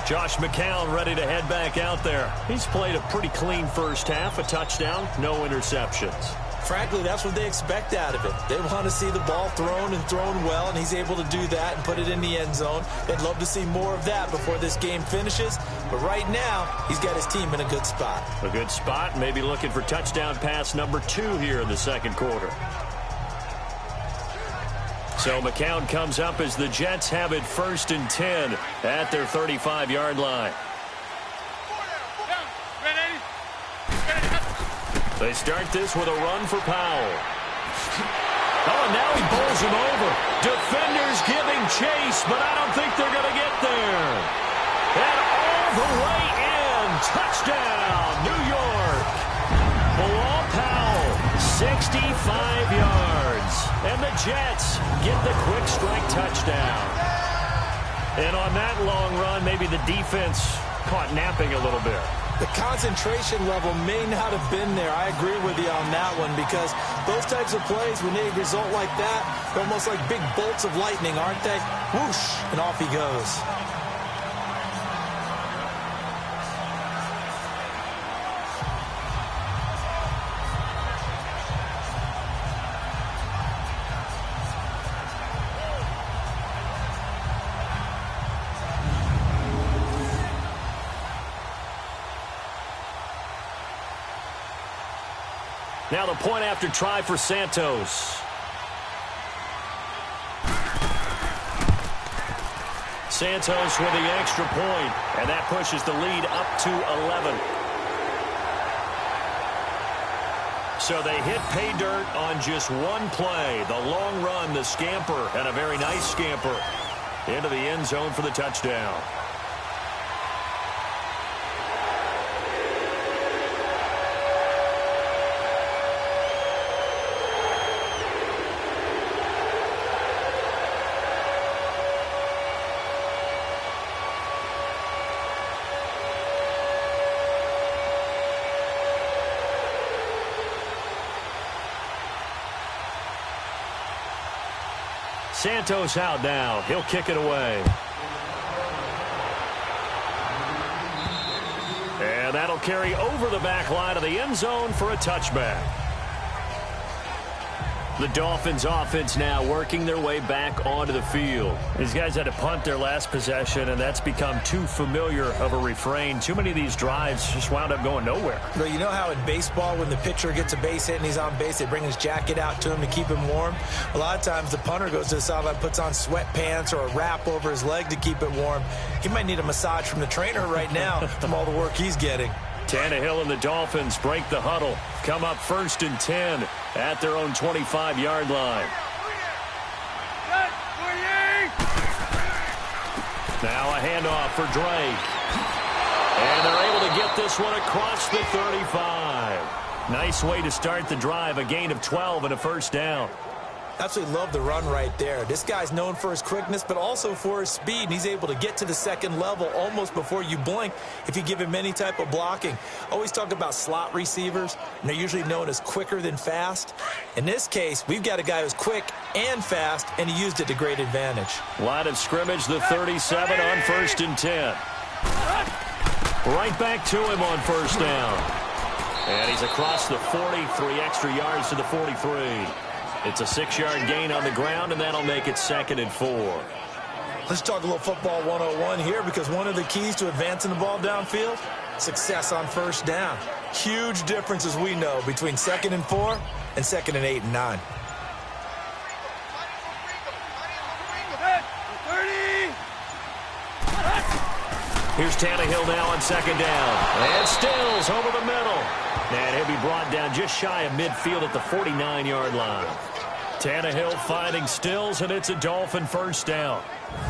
Josh McCown ready to head back out there. He's played a pretty clean first half, a touchdown, no interceptions. Frankly, that's what they expect out of it. They want to see the ball thrown and thrown well, and he's able to do that and put it in the end zone. They'd love to see more of that before this game finishes. But right now, he's got his team in a good spot. A good spot, maybe looking for touchdown pass number 2 here in the 2nd quarter. So McCown comes up as the Jets have it 1st and 10 at their 35-yard line. They start this with a run for Powell. Oh, and now he bowls him over. Defenders giving chase, but I don't think they're going to get there. And all the way in. Touchdown, New York. Bilal Powell, 65 yards. And the Jets get the quick strike touchdown. And on that long run, maybe the defense caught napping a little bit. The concentration level may not have been there. I agree with you on that one, because those types of plays, when they result like that, they're almost like big bolts of lightning, aren't they? Whoosh, and off he goes. Now the point after try for Santos. Santos with the extra point, and that pushes the lead up to 11. So they hit pay dirt on just one play. The long run, the scamper, and a very nice scamper into the end zone for the touchdown. Santos out now. He'll kick it away. And that'll carry over the back line of the end zone for a touchback. The Dolphins offense now working their way back onto the field. These guys had to punt their last possession, and that's become too familiar of a refrain. Too many of these drives just wound up going nowhere. Well, you know how in baseball, when the pitcher gets a base hit and he's on base, they bring his jacket out to him to keep him warm? A lot of times the punter goes to the sideline, puts on sweatpants or a wrap over his leg to keep it warm. He might need a massage from the trainer right now from all the work he's getting. Tannehill and the Dolphins break the huddle. Come up 1st and 10 at their own 25-yard line. Now a handoff for Drake. And they're able to get this one across the 35. Nice way to start the drive, a gain of 12 and a first down. Absolutely love the run right there. This guy's known for his quickness, but also for his speed, and he's able to get to the second level almost before you blink if you give him any type of blocking. Always talk about slot receivers, and they're usually known as quicker than fast. In this case, we've got a guy who's quick and fast, and he used it to great advantage. Line of scrimmage, the 37 on 1st and 10. Right back to him on first down. And he's across the 40, 3 extra yards to the 43. It's a 6-yard gain on the ground, and that'll make it 2nd and 4. Let's talk a little football 101 here, because one of the keys to advancing the ball downfield, success on first down. Huge difference, as we know, between 2nd and 4 and 2nd and 8 and 9. Here's Tannehill now on 2nd down. And Stills over the middle. And he'll be brought down just shy of midfield at the 49-yard line. Tannehill finding Stills, and it's a Dolphin first down.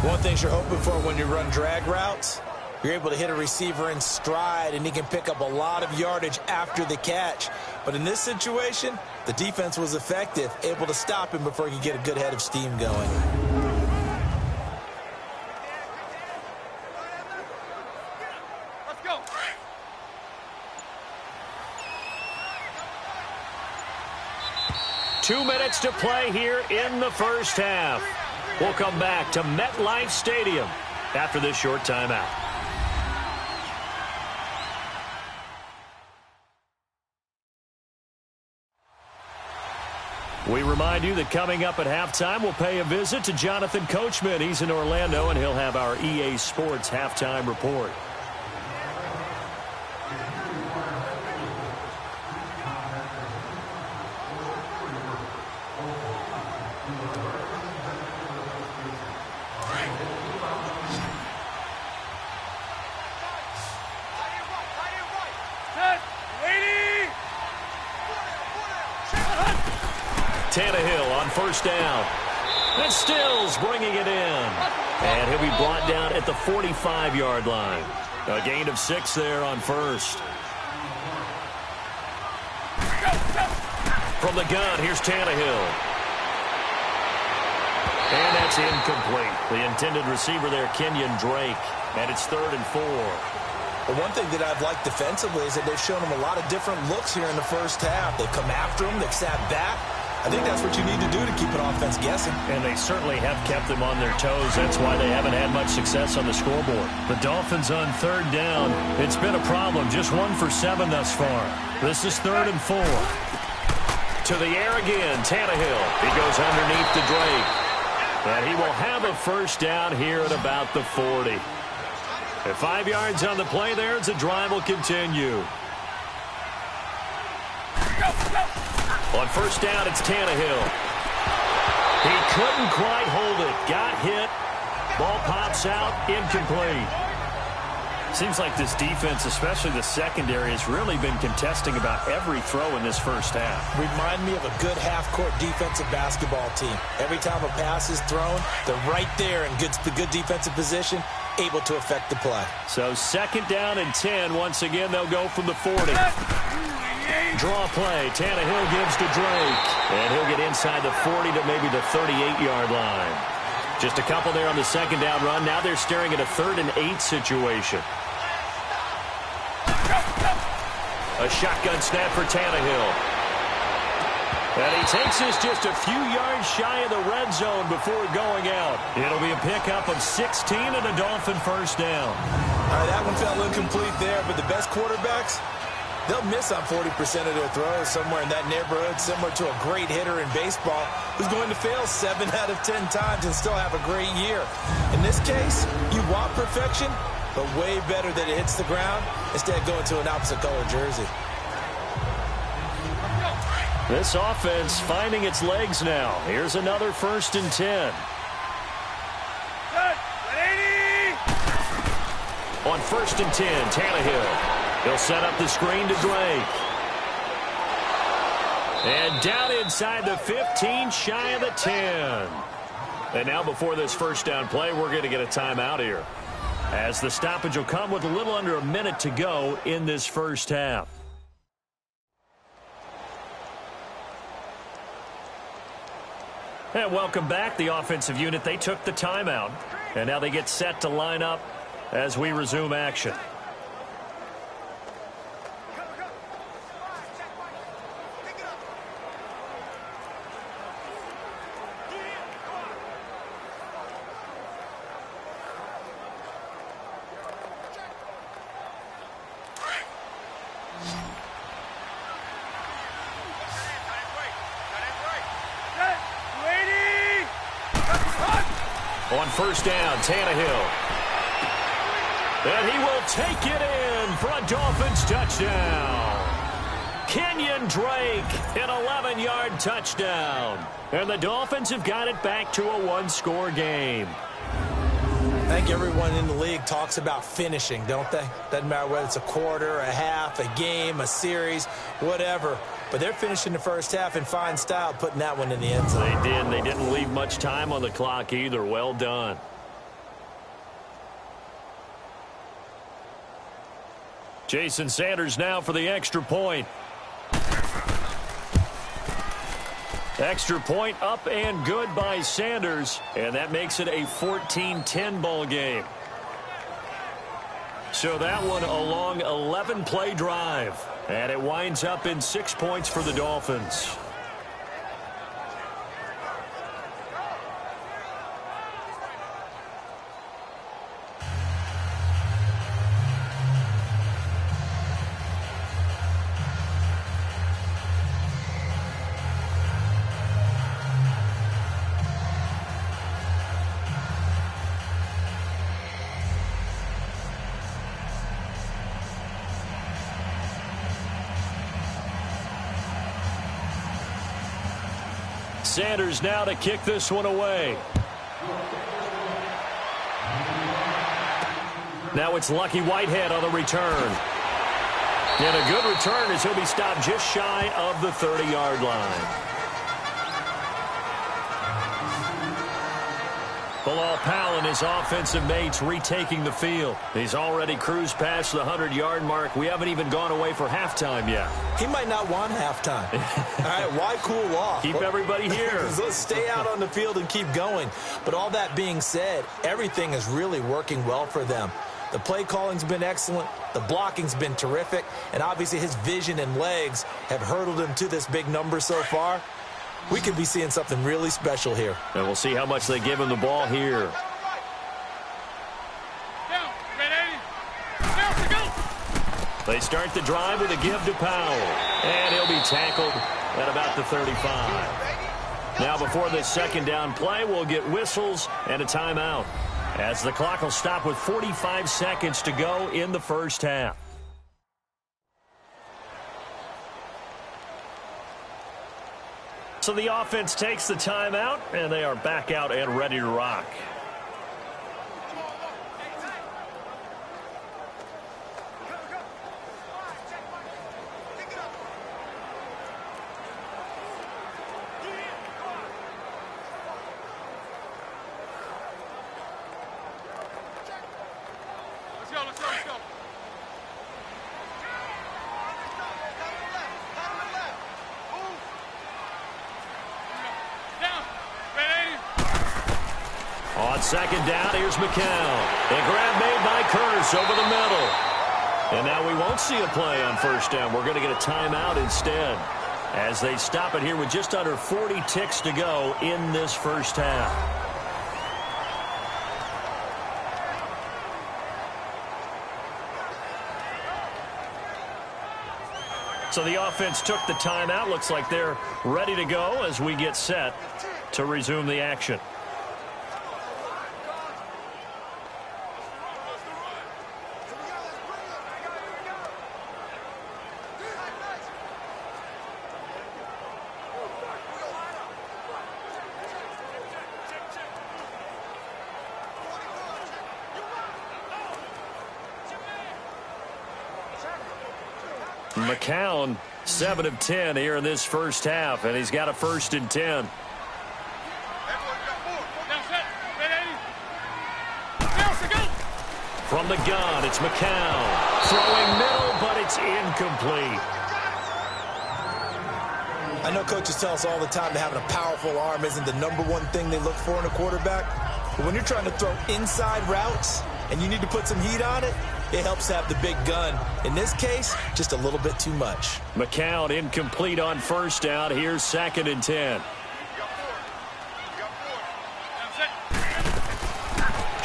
One thing you're hoping for when you run drag routes, you're able to hit a receiver in stride, and he can pick up a lot of yardage after the catch. But in this situation, the defense was effective, able to stop him before he could get a good head of steam going. Let's go. 2 minutes to play here in the first half. We'll come back to MetLife Stadium after this short timeout. We remind you that coming up at halftime, we'll pay a visit to Jonathan Coachman. He's in Orlando, and he'll have our EA Sports halftime report. Tannehill on first down. And Stills bringing it in. And he'll be brought down at the 45-yard line. A gain of 6 there on first. From the gun, here's Tannehill. And that's incomplete. The intended receiver there, Kenyon Drake. And it's 3rd and 4. Well, one thing that I've liked defensively is that they've shown him a lot of different looks here in the first half. They've come after him. They've sat back. I think that's what you need to do to keep an offense guessing. And they certainly have kept them on their toes. That's why they haven't had much success on the scoreboard. The Dolphins on 3rd down. It's been a problem. Just 1 for 7 thus far. This is 3rd and 4. To the air again, Tannehill. He goes underneath to Drake. And he will have a first down here at about the 40. At 5 yards on the play there, the drive will continue. On first down, it's Tannehill. He couldn't quite hold it. Got hit. Ball pops out. Incomplete. Seems like this defense, especially the secondary, has really been contesting about every throw in this first half. Remind me of a good half-court defensive basketball team. Every time a pass is thrown, they're right there in good defensive position, able to affect the play. So 2nd down and 10. Once again, they'll go from the 40. Draw play. Tannehill gives to Drake. And he'll get inside the 40 to maybe the 38-yard line. Just a couple there on the 2nd down run. Now they're staring at a 3rd and 8 situation. A shotgun snap for Tannehill. And he takes this just a few yards shy of the red zone before going out. It'll be a pickup of 16 and a Dolphin first down. All right, that one felt incomplete there, but the best quarterbacks, they'll miss on 40% of their throws somewhere in that neighborhood, similar to a great hitter in baseball who's going to fail 7 out of 10 times and still have a great year. In this case, you want perfection, but way better that it hits the ground instead of going to an opposite color jersey. This offense finding its legs now. Here's another 1st and 10. On 1st and 10, Tannehill. He'll set up the screen to Drake. And down inside the 15, shy of the 10. And now before this first down play, we're going to get a timeout here, as the stoppage will come with a little under a minute to go in this first half. And welcome back. The offensive unit, they took the timeout. And now they get set to line up as we resume action. On first down, Tannehill. And he will take it in for a Dolphins touchdown. Kenyon Drake, an 11-yard touchdown. And the Dolphins have got it back to a one-score game. I think everyone in the league talks about finishing, don't they? Doesn't matter whether it's a quarter, a half, a game, a series, whatever. But they're finishing the first half in fine style, putting that one in the end zone. They did. They didn't leave much time on the clock either. Well done. Jason Sanders now for the extra point. Extra point up and good by Sanders. And that makes it a 14-10 ball game. So that one a long 11-play drive. And it winds up in 6 points for the Dolphins. Sanders now to kick this one away. Now it's Lucky Whitehead on the return. And a good return as he'll be stopped just shy of the 30-yard line. Bilal Powell and his offensive mates retaking the field. He's already cruised past the 100-yard mark. We haven't even gone away for halftime yet. He might not want halftime. All right, why cool off? Keep everybody here. Let's stay out on the field and keep going. But all that being said, everything is really working well for them. The play calling's been excellent. The blocking's been terrific. And obviously his vision and legs have hurdled him to this big number so far. We could be seeing something really special here. And we'll see how much they give him the ball here. They start the drive with a give to Powell. And he'll be tackled at about the 35. Now before this second down play, we'll get whistles and a timeout, as the clock will stop with 45 seconds to go in the first half. So the offense takes the timeout, and they are back out and ready to rock. Let's go. On second down, here's McCown. A grab made by Curse over the middle. And now we won't see a play on first down. We're going to get a timeout instead, as they stop it here with just under 40 ticks to go in this first half. So the offense took the timeout. Looks like they're ready to go as we get set to resume the action. McCown, 7 of 10 here in this first half, and he's got a 1st and 10. From the gun, it's McCown. Throwing middle, but it's incomplete. I know coaches tell us all the time that having a powerful arm isn't the #1 thing they look for in a quarterback. But when you're trying to throw inside routes and you need to put some heat on it, it helps have the big gun. In this case, just a little bit too much. McCown incomplete on first down. Here's 2nd and 10.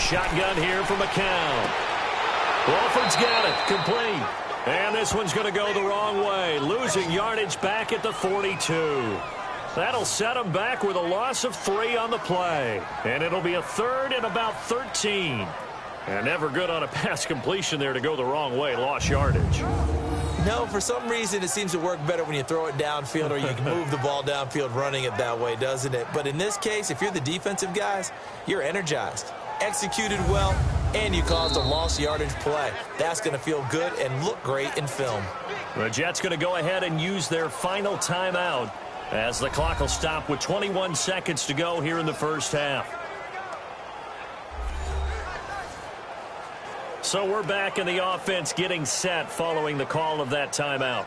Shotgun here for McCown. Wolford's got it. Complete. And this one's going to go the wrong way. Losing yardage back at the 42. That'll set him back with a loss of 3 on the play. And it'll be a 3rd and about 13. And never good on a pass completion there to go the wrong way. Lost yardage. No, for some reason it seems to work better when you throw it downfield or you can move the ball downfield running it that way, doesn't it? But in this case, if you're the defensive guys, you're energized, executed well, and you caused a lost yardage play. That's going to feel good and look great in film. The Jets going to go ahead and use their final timeout as the clock will stop with 21 seconds to go here in the first half. So we're back in the offense getting set following the call of that timeout.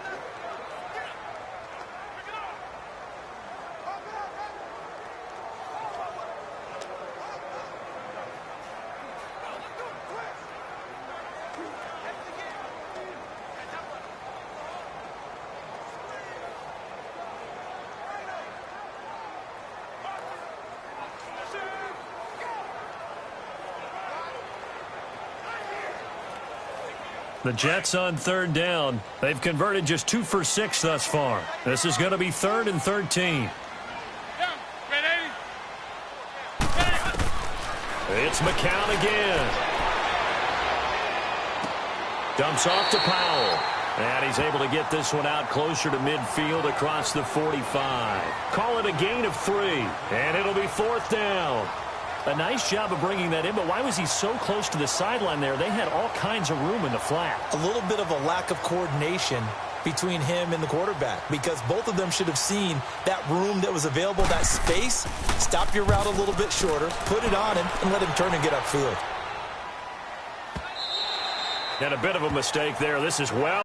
The Jets on 3rd down. They've converted just 2 for 6 thus far. This is going to be 3rd and 13. It's McCown again. Dumps off to Powell. And he's able to get this one out closer to midfield across the 45. Call it a gain of 3. And it'll be 4th down. A nice job of bringing that in, but why was he so close to the sideline there? They had all kinds of room in the flat. A little bit of a lack of coordination between him and the quarterback, because both of them should have seen that room that was available, that space. Stop your route a little bit shorter, put it on him, and let him turn and get upfield. And a bit of a mistake there. This is well.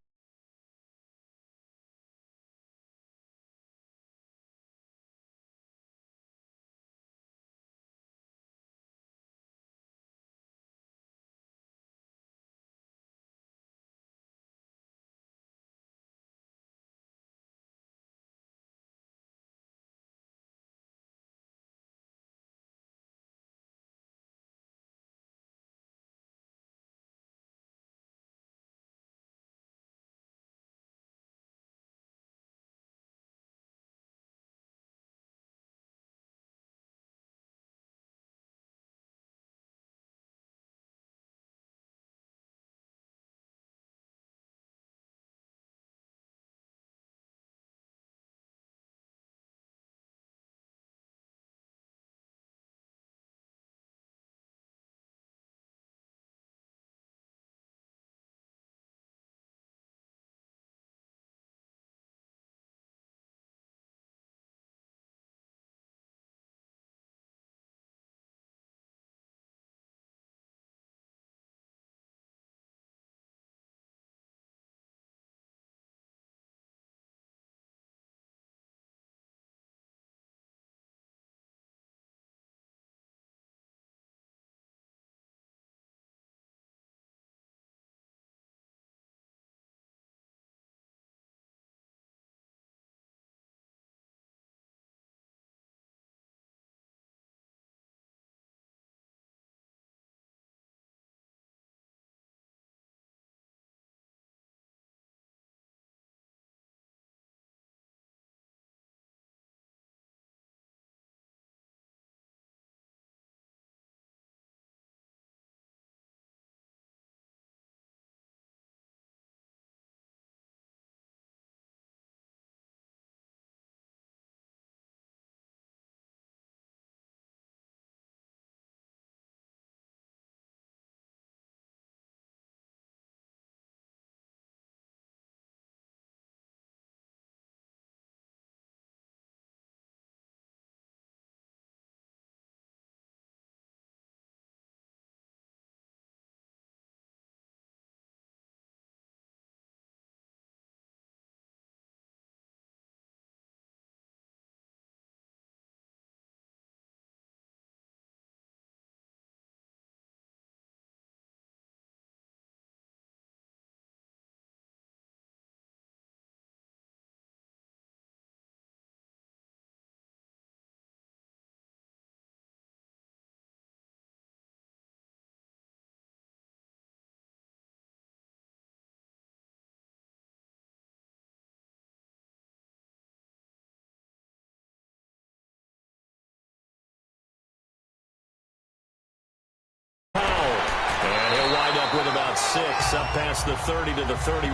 With about 6 up past the 30 to the 31.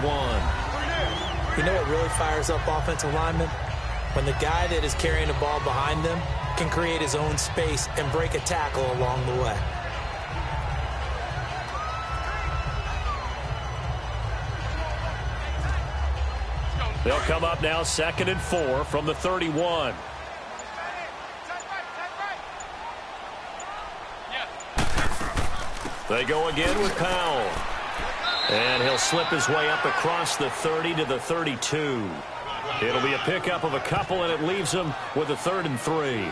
You know what really fires up offensive linemen? When the guy that is carrying the ball behind them can create his own space and break a tackle along the way. They'll come up now 2nd and 4 from the 31. They go again with Powell. And he'll slip his way up across the 30 to the 32. It'll be a pickup of a couple, and it leaves him with a 3rd and 3.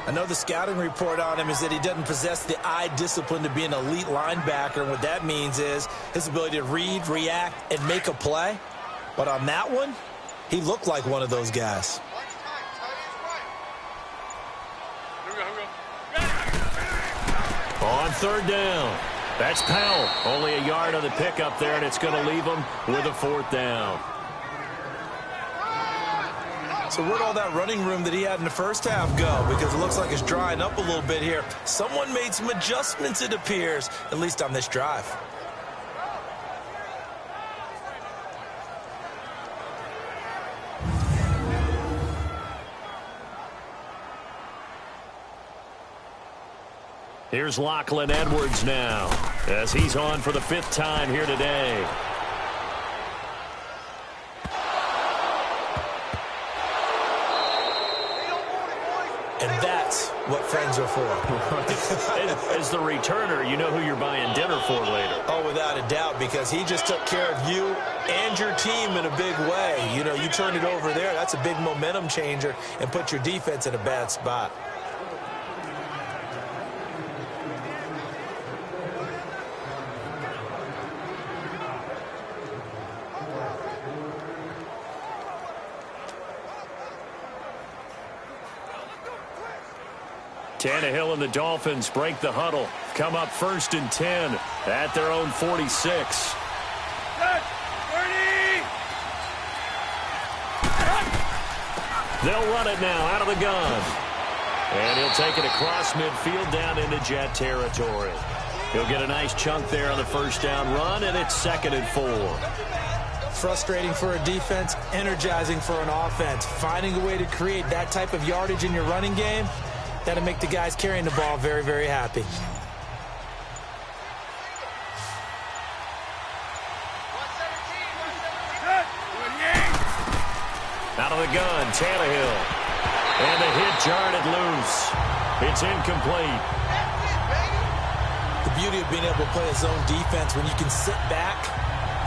I know the scouting report on him is that he doesn't possess the eye discipline to be an elite linebacker. And what that means is his ability to read, react, and make a play. But on that one, he looked like one of those guys. On 3rd down, that's Powell. Only a yard on the pickup there, and it's going to leave him with a 4th down. So where'd all that running room that he had in the first half go? Because it looks like it's drying up a little bit here. Someone made some adjustments, it appears, at least on this drive. Here's Lachlan Edwards now, as he's on for the 5th time here today. what friends are for. As the returner, you know who you're buying dinner for later. Oh, without a doubt, because he just took care of you and your team in a big way. You know, you turned it over there. That's a big momentum changer and put your defense in a bad spot. Tannehill and the Dolphins break the huddle. Come up 1st and 10 at their own 46. They'll run it now out of the gun. And he'll take it across midfield down into Jet territory. He'll get a nice chunk there on the first down run, and it's 2nd and 4. Frustrating for a defense, energizing for an offense. Finding a way to create that type of yardage in your running game, that'll make the guys carrying the ball very, very happy. Out of the gun, Tannehill. And the hit jarred it loose. It's incomplete. The beauty of being able to play a zone defense when you can sit back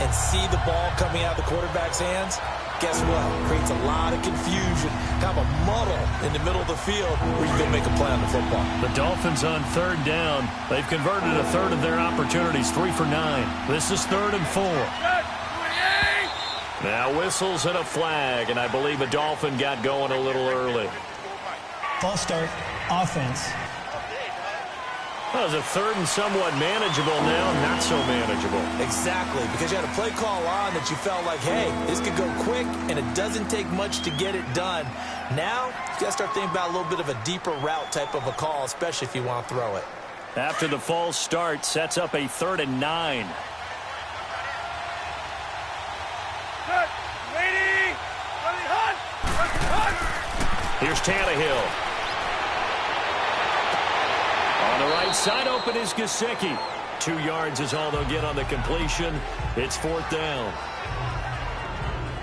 and see the ball coming out of the quarterback's hands, guess what? Creates a lot of confusion, kind of a muddle in the middle of the field where you can make a play on the football. The Dolphins on 3rd down. They've converted a third of their opportunities, 3 for 9. This is 3rd and 4. Now whistles and a flag, and I believe a Dolphin got going a little early. False start, offense. Well, it was a 3rd and somewhat manageable now, not so manageable. Exactly, because you had a play call on that you felt like, hey, this could go quick, and it doesn't take much to get it done. Now, you got to start thinking about a little bit of a deeper route type of a call, especially if you want to throw it. After the false start, sets up a 3rd and 9. Here's Tannehill. On the right side, open is Gesicki. 2 yards is all they'll get on the completion. It's 4th down.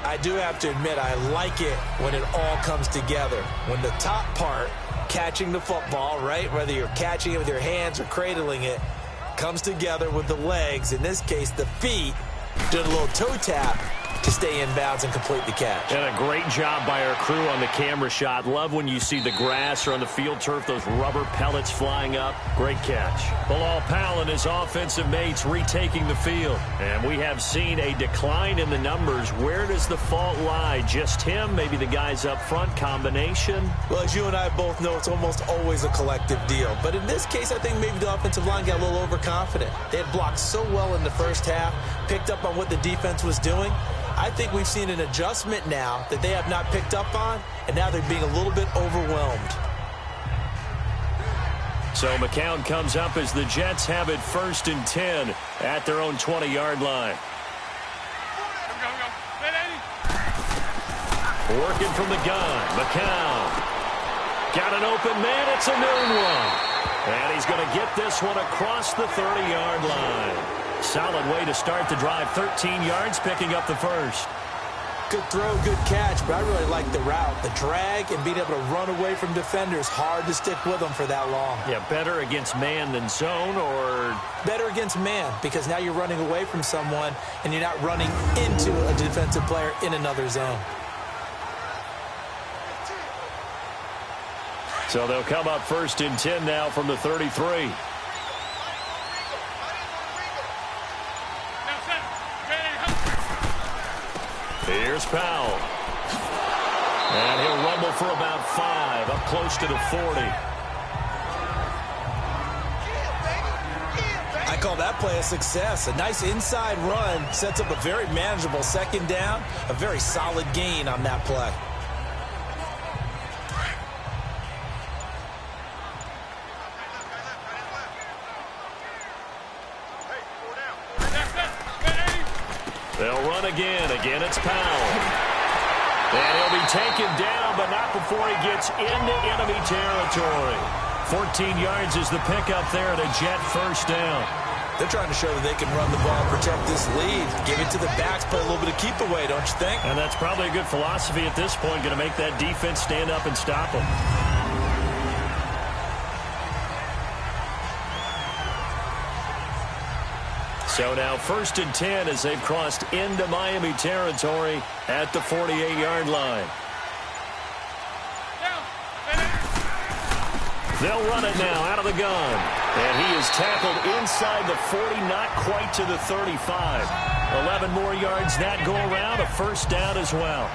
I do have to admit, I like it when it all comes together. When the top part, catching the football, right, whether you're catching it with your hands or cradling it, comes together with the legs, in this case the feet, did a little toe tap to stay in bounds and complete the catch. And a great job by our crew on the camera shot. Love when you see the grass or on the field turf, those rubber pellets flying up. Great catch. Bilal Powell and his offensive mates retaking the field. And we have seen a decline in the numbers. Where does the fault lie? Just him? Maybe the guys up front? Combination? Well, as you and I both know, it's almost always a collective deal. But in this case, I think maybe the offensive line got a little overconfident. They had blocked so well in the first half, picked up on what the defense was doing. I think we've seen an adjustment now that they have not picked up on, and now they're being a little bit overwhelmed. So McCown comes up as the Jets have it 1st and 10 at their own 20-yard line. Working from the gun, McCown. Got an open man, it's a noon one. And he's going to get this one across the 30-yard line. Solid way to start the drive. 13 yards, picking up the first. Good throw, good catch, but I really like the route. The drag and being able to run away from defenders. Hard to stick with them for that long. Yeah, better against man than zone, or? Better against man, because now you're running away from someone and you're not running into a defensive player in another zone. So they'll come up 1st and 10 now from the 33. Here's Powell. And he'll rumble for about 5, up close to the 40. I call that play a success. A nice inside run sets up a very manageable 2nd down. A very solid gain on that play. They'll run again. Again, it's Powell. And he'll be taken down, but not before he gets into enemy territory. 14 yards is the pickup there at a Jet 1st down. They're trying to show that they can run the ball and protect this lead. Give it to the backs, play a little bit of keep away, don't you think? And that's probably a good philosophy at this point, going to make that defense stand up and stop them. So now 1st and 10 as they've crossed into Miami territory at the 48-yard line. They'll run it now out of the gun. And he is tackled inside the 40, not quite to the 35. 11 more yards that go around, a first down as well.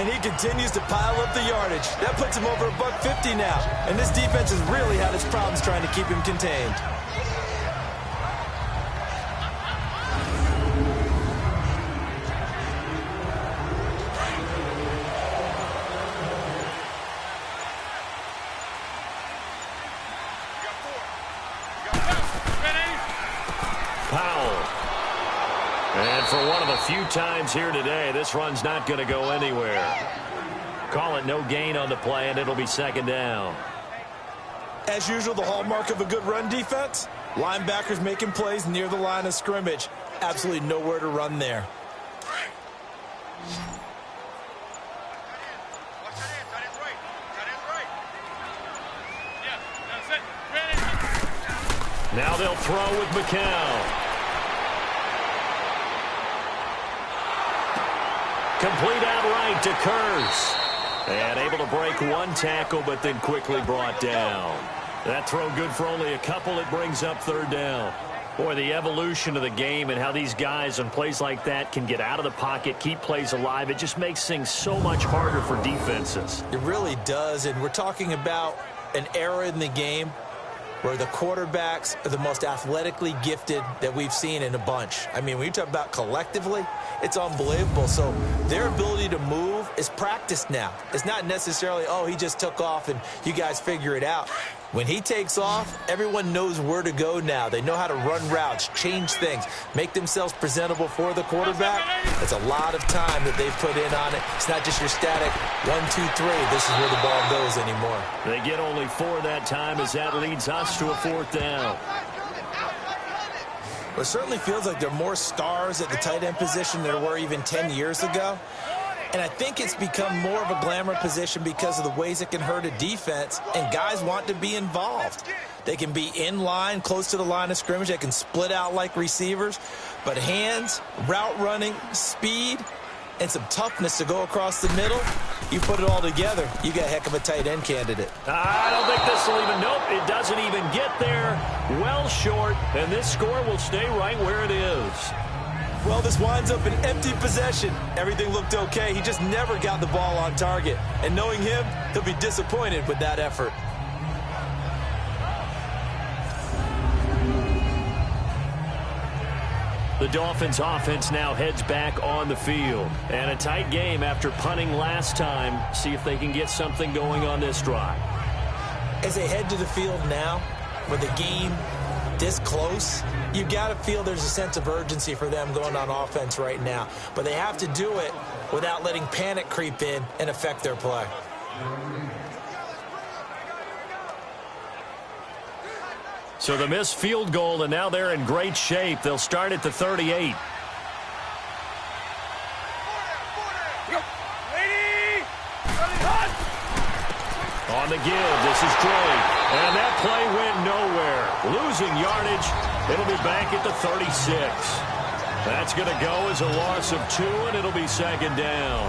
And he continues to pile up the yardage. That puts him over $150 now. And this defense has really had its problems trying to keep him contained. And for one of the few times here today, this run's not going to go anywhere. Call it no gain on the play, and it'll be 2nd down. As usual, the hallmark of a good run defense, linebackers making plays near the line of scrimmage. Absolutely nowhere to run there. Now they'll throw with McCown. Complete outright to Kurz. And able to break one tackle, but then quickly brought down. That throw good for only a couple. It brings up 3rd down. Boy, the evolution of the game and how these guys on plays like that can get out of the pocket, keep plays alive, it just makes things so much harder for defenses. It really does, and we're talking about an era in the game where the quarterbacks are the most athletically gifted that we've seen in a bunch. I mean, when you talk about collectively, it's unbelievable. So their ability to move is practiced now. It's not necessarily, oh, he just took off and you guys figure it out. When he takes off, everyone knows where to go now. They know how to run routes, change things, make themselves presentable for the quarterback. It's a lot of time that they've put in on it. It's not just your static 1, 2, 3. This is where the ball goes anymore. They get only 4 that time as that leads us to a 4th down. Well, it certainly feels like there are more stars at the tight end position than there were even 10 years ago. And I think it's become more of a glamour position because of the ways it can hurt a defense, and guys want to be involved. They can be in line, close to the line of scrimmage. They can split out like receivers. But hands, route running, speed, and some toughness to go across the middle, you put it all together, you got a heck of a tight end candidate. I don't think this will even, nope, it doesn't even get there. Well short, and this score will stay right where it is. Well, this winds up an empty possession. Everything looked okay. He just never got the ball on target. And knowing him, he'll be disappointed with that effort. The Dolphins offense now heads back on the field. And a tight game after punting last time. See if they can get something going on this drive. As they head to the field now, with the game this close, you got to feel there's a sense of urgency for them going on offense right now. But they have to do it without letting panic creep in and affect their play. So the missed field goal, and now they're in great shape. They'll start at the 38. On the give, this is Drake. And that play went nowhere. Losing yardage, it'll be back at the 36. That's going to go as a loss of 2, and it'll be 2nd down.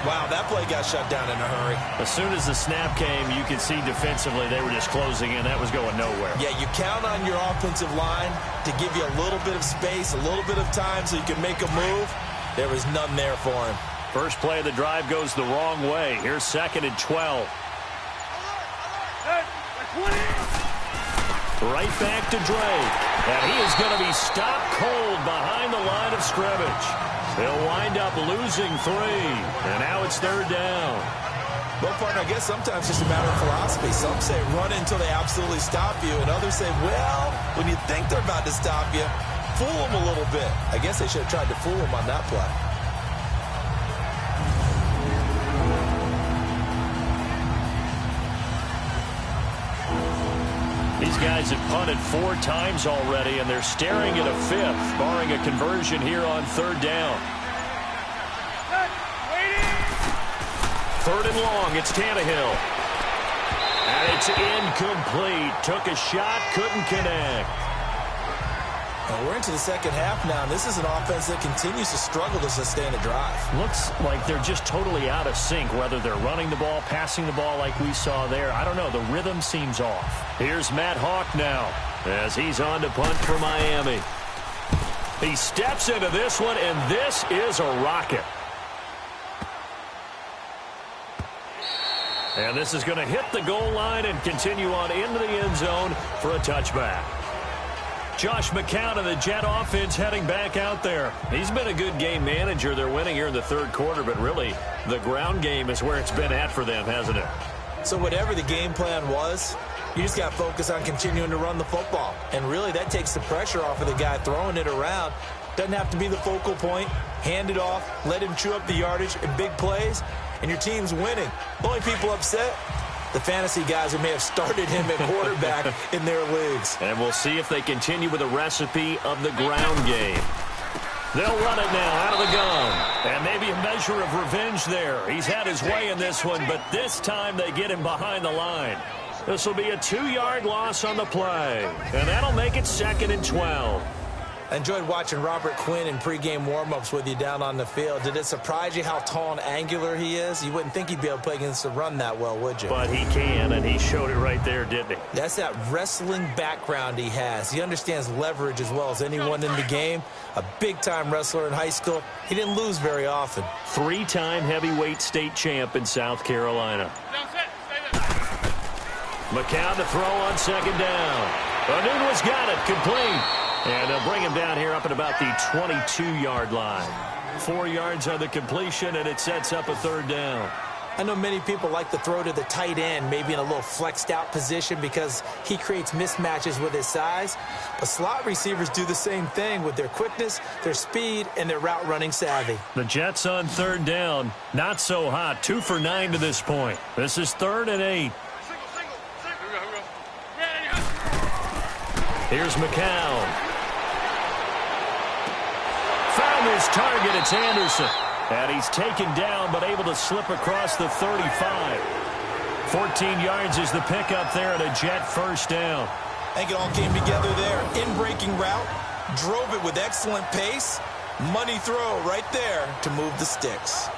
Wow, that play got shut down in a hurry. As soon as the snap came, you could see defensively they were just closing in. That was going nowhere. Yeah, you count on your offensive line to give you a little bit of space, a little bit of time so you can make a move. There was none there for him. First play of the drive goes the wrong way. Here's 2nd and 12. Right back to Drake. And he is going to be stopped cold behind the line of scrimmage. They'll wind up losing 3. And now it's 3rd down. Well, partner, I guess sometimes it's just a matter of philosophy. Some say run until they absolutely stop you. And others say, well, when you think they're about to stop you, fool them a little bit. I guess they should have tried to fool them on that play. These guys have punted 4 times already, and they're staring at a 5th, barring a conversion here on 3rd down. 3rd and long, it's Tannehill. And it's incomplete. Took a shot, couldn't connect. Well, we're into the second half now, and this is an offense that continues to struggle to sustain a drive. Looks like they're just totally out of sync, whether they're running the ball, passing the ball like we saw there. I don't know. The rhythm seems off. Here's Matt Hawk now as he's on to punt for Miami. He steps into this one, and this is a rocket. And this is going to hit the goal line and continue on into the end zone for a touchback. Josh McCown of the Jet offense heading back out there. He's been a good game manager. They're winning here in the third quarter, but really the ground game is where it's been at for them, hasn't it? So whatever the game plan was, you just got to focus on continuing to run the football. And really that takes the pressure off of the guy throwing it around. Doesn't have to be the focal point. Hand it off, let him chew up the yardage in big plays, and your team's winning. The only people upset, the fantasy guys who may have started him at quarterback in their leagues. And we'll see if they continue with the recipe of the ground game. They'll run it now out of the gun. And maybe a measure of revenge there. He's had his way in this one, but this time they get him behind the line. This will be a 2-yard loss on the play. And that'll make it 2nd and 12. I enjoyed watching Robert Quinn in pregame warm-ups with you down on the field. Did it surprise you how tall and angular he is? You wouldn't think he'd be able to play against the run that well, would you? But he can, and he showed it right there, didn't he? That's that wrestling background he has. He understands leverage as well as anyone in the game. A big-time wrestler in high school. He didn't lose very often. 3-time heavyweight state champ in South Carolina. McCown to throw on 2nd down. O'Neill's got it, complete. And they'll bring him down here up at about the 22-yard line. 4 yards on the completion, and it sets up a 3rd down. I know many people like to throw to the tight end, maybe in a little flexed-out position because he creates mismatches with his size. But slot receivers do the same thing with their quickness, their speed, and their route-running savvy. The Jets on 3rd down. Not so hot. 2 for 9 to this point. This is 3rd and 8. Here's McCown. Found his target. It's Anderson. And he's taken down but able to slip across the 35. 14 yards is the pickup there at a Jet 1st down. I think it all came together there. In-breaking route. Drove it with excellent pace. Money throw right there to move the sticks.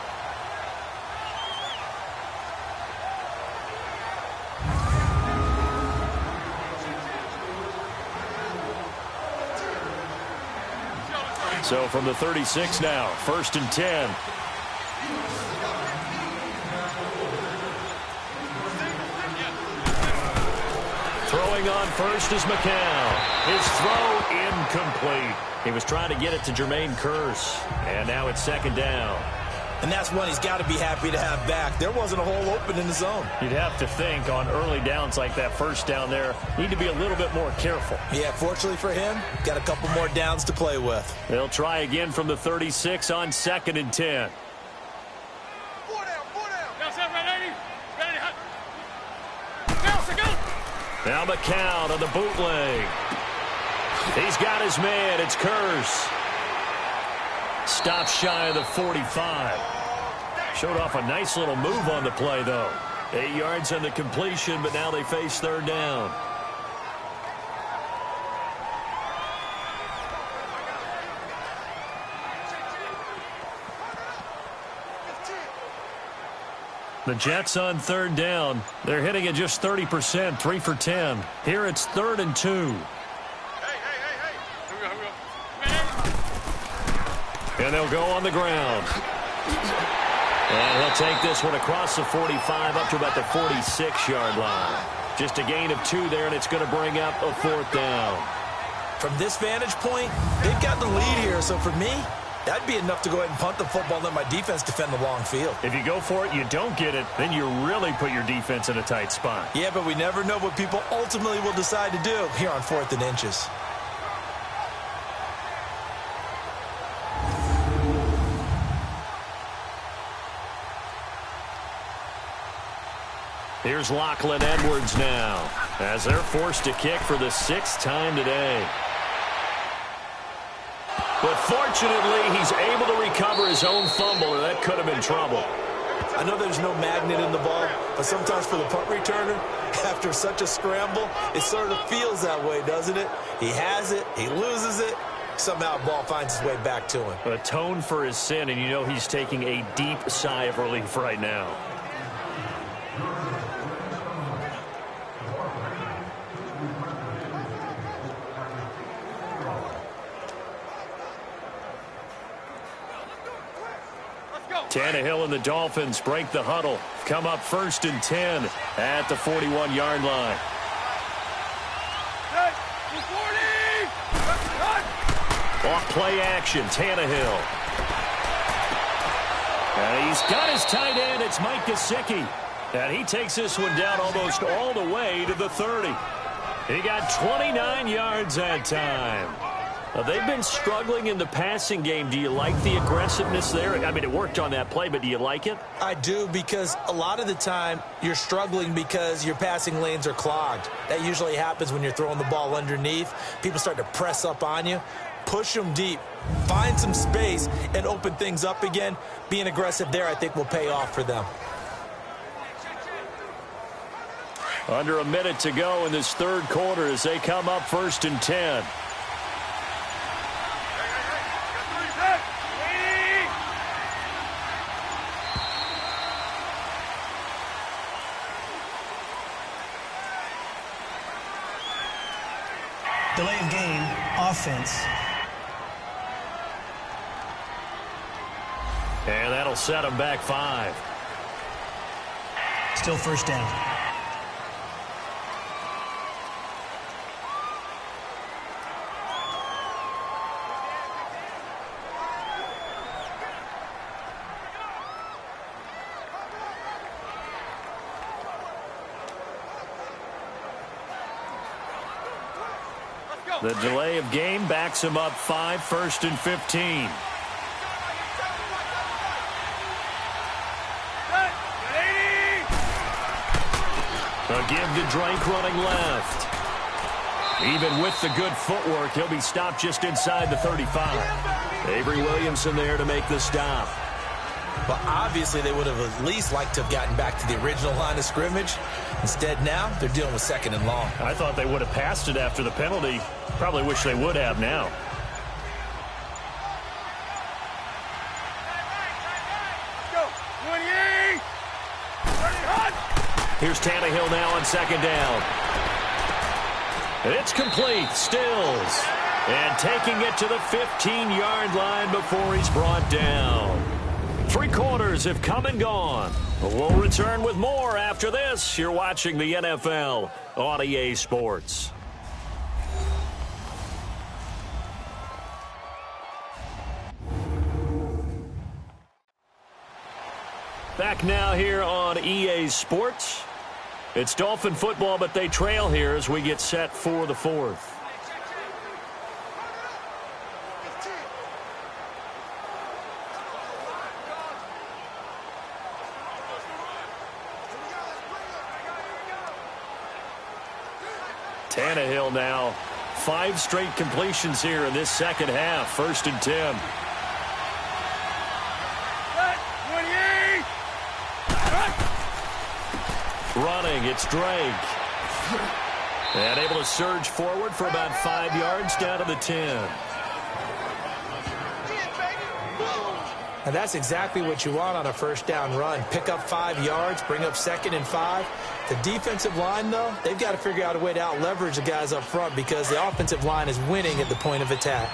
So from the 36 now, 1st and 10. Throwing on first is McCown. His throw incomplete. He was trying to get it to Jermaine Kearse. And now it's 2nd down. And that's one he's got to be happy to have back. There wasn't a hole open in the zone. You'd have to think on early downs like that 1st down there, need to be a little bit more careful. Yeah, fortunately for him, got a couple more downs to play with. They'll try again from the 36 on 2nd and 10. Now McCown on the bootleg. He's got his man. It's Kearse. Stopped shy of the 45. Showed off a nice little move on the play, though. 8 yards on the completion, but now they face 3rd down. The Jets on 3rd down. They're hitting at just 30%, 3 for 10. Here it's 3rd and 2. And they'll go on the ground. And he'll take this one across the 45 up to about the 46-yard line. Just a gain of 2 there, and it's going to bring up a 4th down. From this vantage point, they've got the lead here. So for me, that'd be enough to go ahead and punt the football and let my defense defend the long field. If you go for it, you don't get it, then you really put your defense in a tight spot. Yeah, but we never know what people ultimately will decide to do here on 4th and inches. Here's Lachlan Edwards now as they're forced to kick for the 6th time today. But fortunately, he's able to recover his own fumble, or that could have been trouble. I know there's no magnet in the ball, but sometimes for the punt returner, After such a scramble, it sort of feels that way, doesn't it? He has it, he loses it, somehow the ball finds its way back to him. Atone for his sin, and you know he's taking a deep sigh of relief right now. Tannehill and the Dolphins break the huddle. Come up 1st and 10 at the 41-yard line. Off play action, Tannehill. And he's got his tight end. It's Mike Gesicki. And he takes this one down almost all the way to the 30. He got 29 yards that time. They've been struggling in the passing game. Do you like the aggressiveness there? I mean, it worked on that play, but do you like it? I do, because a lot of the time you're struggling because your passing lanes are clogged. That usually happens when you're throwing the ball underneath. People start to press up on you. Push them deep. Find some space and open things up again. Being aggressive there, I think, will pay off for them. Under a minute to go in this third quarter as they come up 1st and 10. Delay of game, offense. And that'll set him back 5. Still first down. The delay of game backs him up 5, 1st and 15. A give to Drake running left. Even with the good footwork, he'll be stopped just inside the 35. Avery Williamson there to make the stop. But obviously they would have at least liked to have gotten back to the original line of scrimmage. Instead now, they're dealing with 2nd and long. I thought they would have passed it after the penalty. Probably wish they would have now. Here's Tannehill now on 2nd down. It's complete. Stills. And taking it to the 15-yard line before he's brought down. 3 quarters have come and gone. We'll return with more after this. You're watching the NFL on EA Sports. Back now here on EA Sports. It's Dolphin football, but they trail here as we get set for the 4th. Tannehill now. 5 straight completions here in this second half. 1st and 10. Running, it's Drake. And able to surge forward for about 5 yards down to the 10. And that's exactly what you want on a 1st down run. Pick up 5 yards, bring up 2nd and 5. The defensive line, though, they've got to figure out a way to out-leverage the guys up front because the offensive line is winning at the point of attack.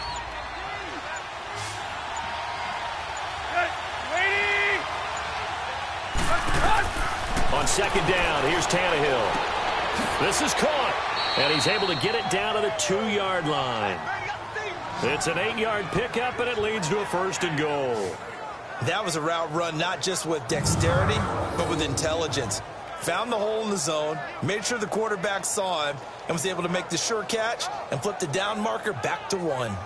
On 2nd down, here's Tannehill. This is caught, and he's able to get it down to the 2-yard line. It's an 8-yard pickup, and it leads to a 1st and goal. That was a route run not just with dexterity, but with intelligence. Found the hole in the zone, made sure the quarterback saw him, and was able to make the sure catch and flip the down marker back to 1.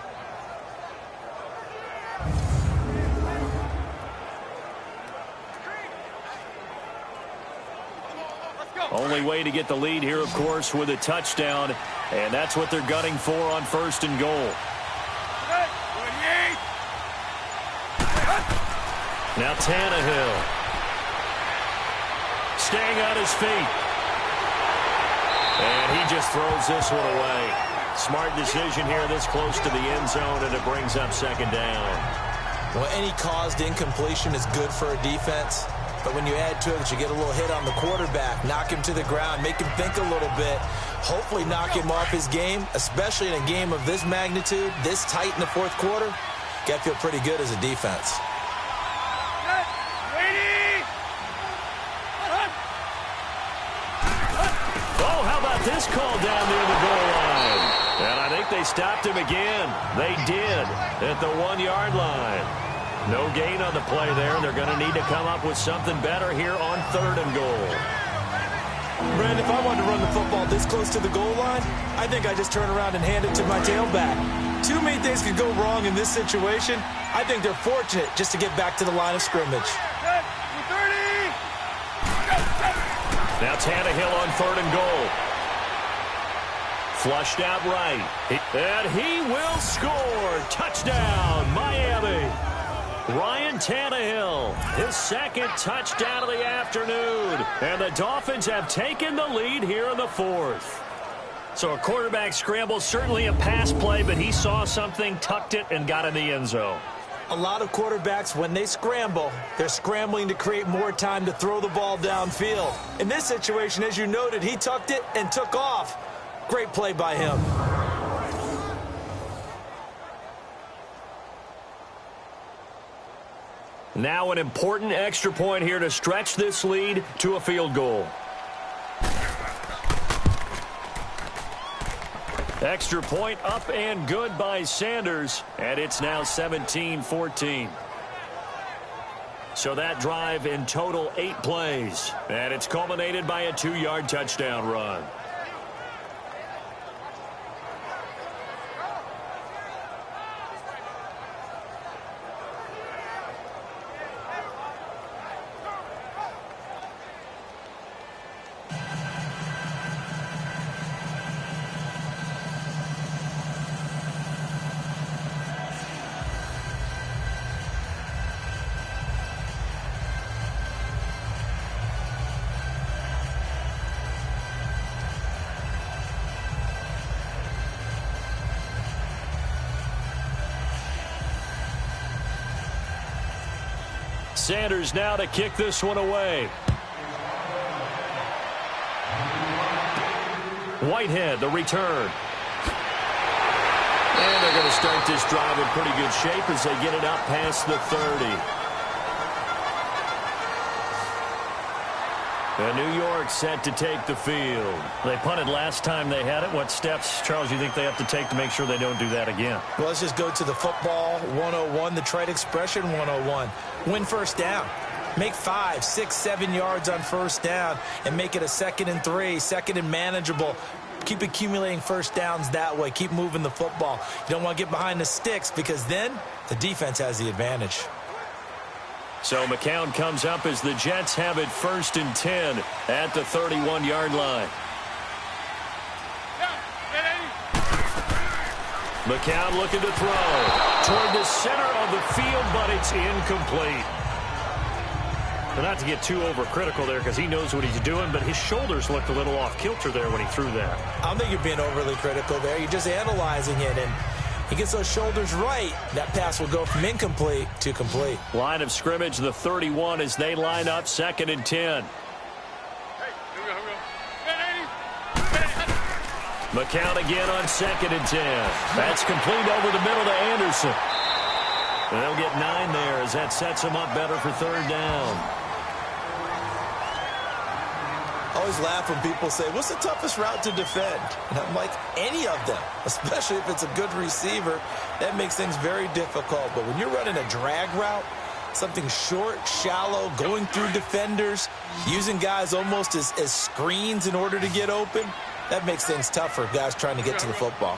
Only way to get the lead here, of course, with a touchdown, and that's what they're gunning for on 1st and goal. Now Tannehill. Staying on his feet. just throws this one away. Smart decision here this close to the end zone, and it brings up second down. Well, any caused incompletion is good for a defense. But when you add to it that you get a little hit on the quarterback, knock him to the ground, make him think a little bit, hopefully knock him off his game, especially in a game of this magnitude, this tight in the fourth quarter, you got to feel pretty good as a defense. Oh, how about this call down near the goal line? And I think they stopped him again. They did at the 1-yard line. No gain on the play there. They're going to need to come up with something better here on 3rd and goal. Brandon, if I wanted to run the football this close to the goal line, I think I just turn around and hand it to my tailback. Too many things could go wrong in this situation. I think they're fortunate just to get back to the line of scrimmage. Now Tannehill on 3rd and goal. Flushed out right. And he will score. Touchdown, Miami. Ryan Tannehill, his 2nd touchdown of the afternoon. And the Dolphins have taken the lead here in the 4th. So a quarterback scramble, certainly a pass play, but he saw something, tucked it, and got in the end zone. A lot of quarterbacks, when they scramble, they're scrambling to create more time to throw the ball downfield. In this situation, as you noted, he tucked it and took off. Great play by him. Now an important extra point here to stretch this lead to a field goal. Extra point up and good by Sanders, and it's now 17-14. So that drive in total 8 plays, and it's culminated by a 2-yard touchdown run. Sanders now to kick this one away. Whitehead, the return. And they're going to start this drive in pretty good shape as they get it up past the 30. And New York set to take the field. They punted last time they had it. What steps, Charles, you think they have to take to make sure they don't do that again? Well, let's just go to the football 101, the trite expression 101. Win first down. Make 5, 6, 7 yards on first down and make it a 2nd and 3, 2nd and manageable. Keep accumulating first downs that way. Keep moving the football. You don't want to get behind the sticks because then the defense has the advantage. So McCown comes up as the Jets have it 1st and 10 at the 31-yard line. McCown looking to throw toward the center of the field, but it's incomplete. But not to get too overcritical there because he knows what he's doing, but his shoulders looked a little off kilter there when he threw that. I don't think you're being overly critical there. You're just analyzing it, and he gets those shoulders right. That pass will go from incomplete to complete. Line of scrimmage, the 31 as they line up 2nd and 10. McCown again on 2nd and 10. That's complete over the middle to Anderson. And they'll get 9 there as that sets them up better for 3rd down. I always laugh when people say, what's the toughest route to defend? And I'm like, any of them, especially if it's a good receiver. That makes things very difficult. But when you're running a drag route, something short, shallow, going through defenders, using guys almost as screens in order to get open, that makes things tough for guys trying to get to the football.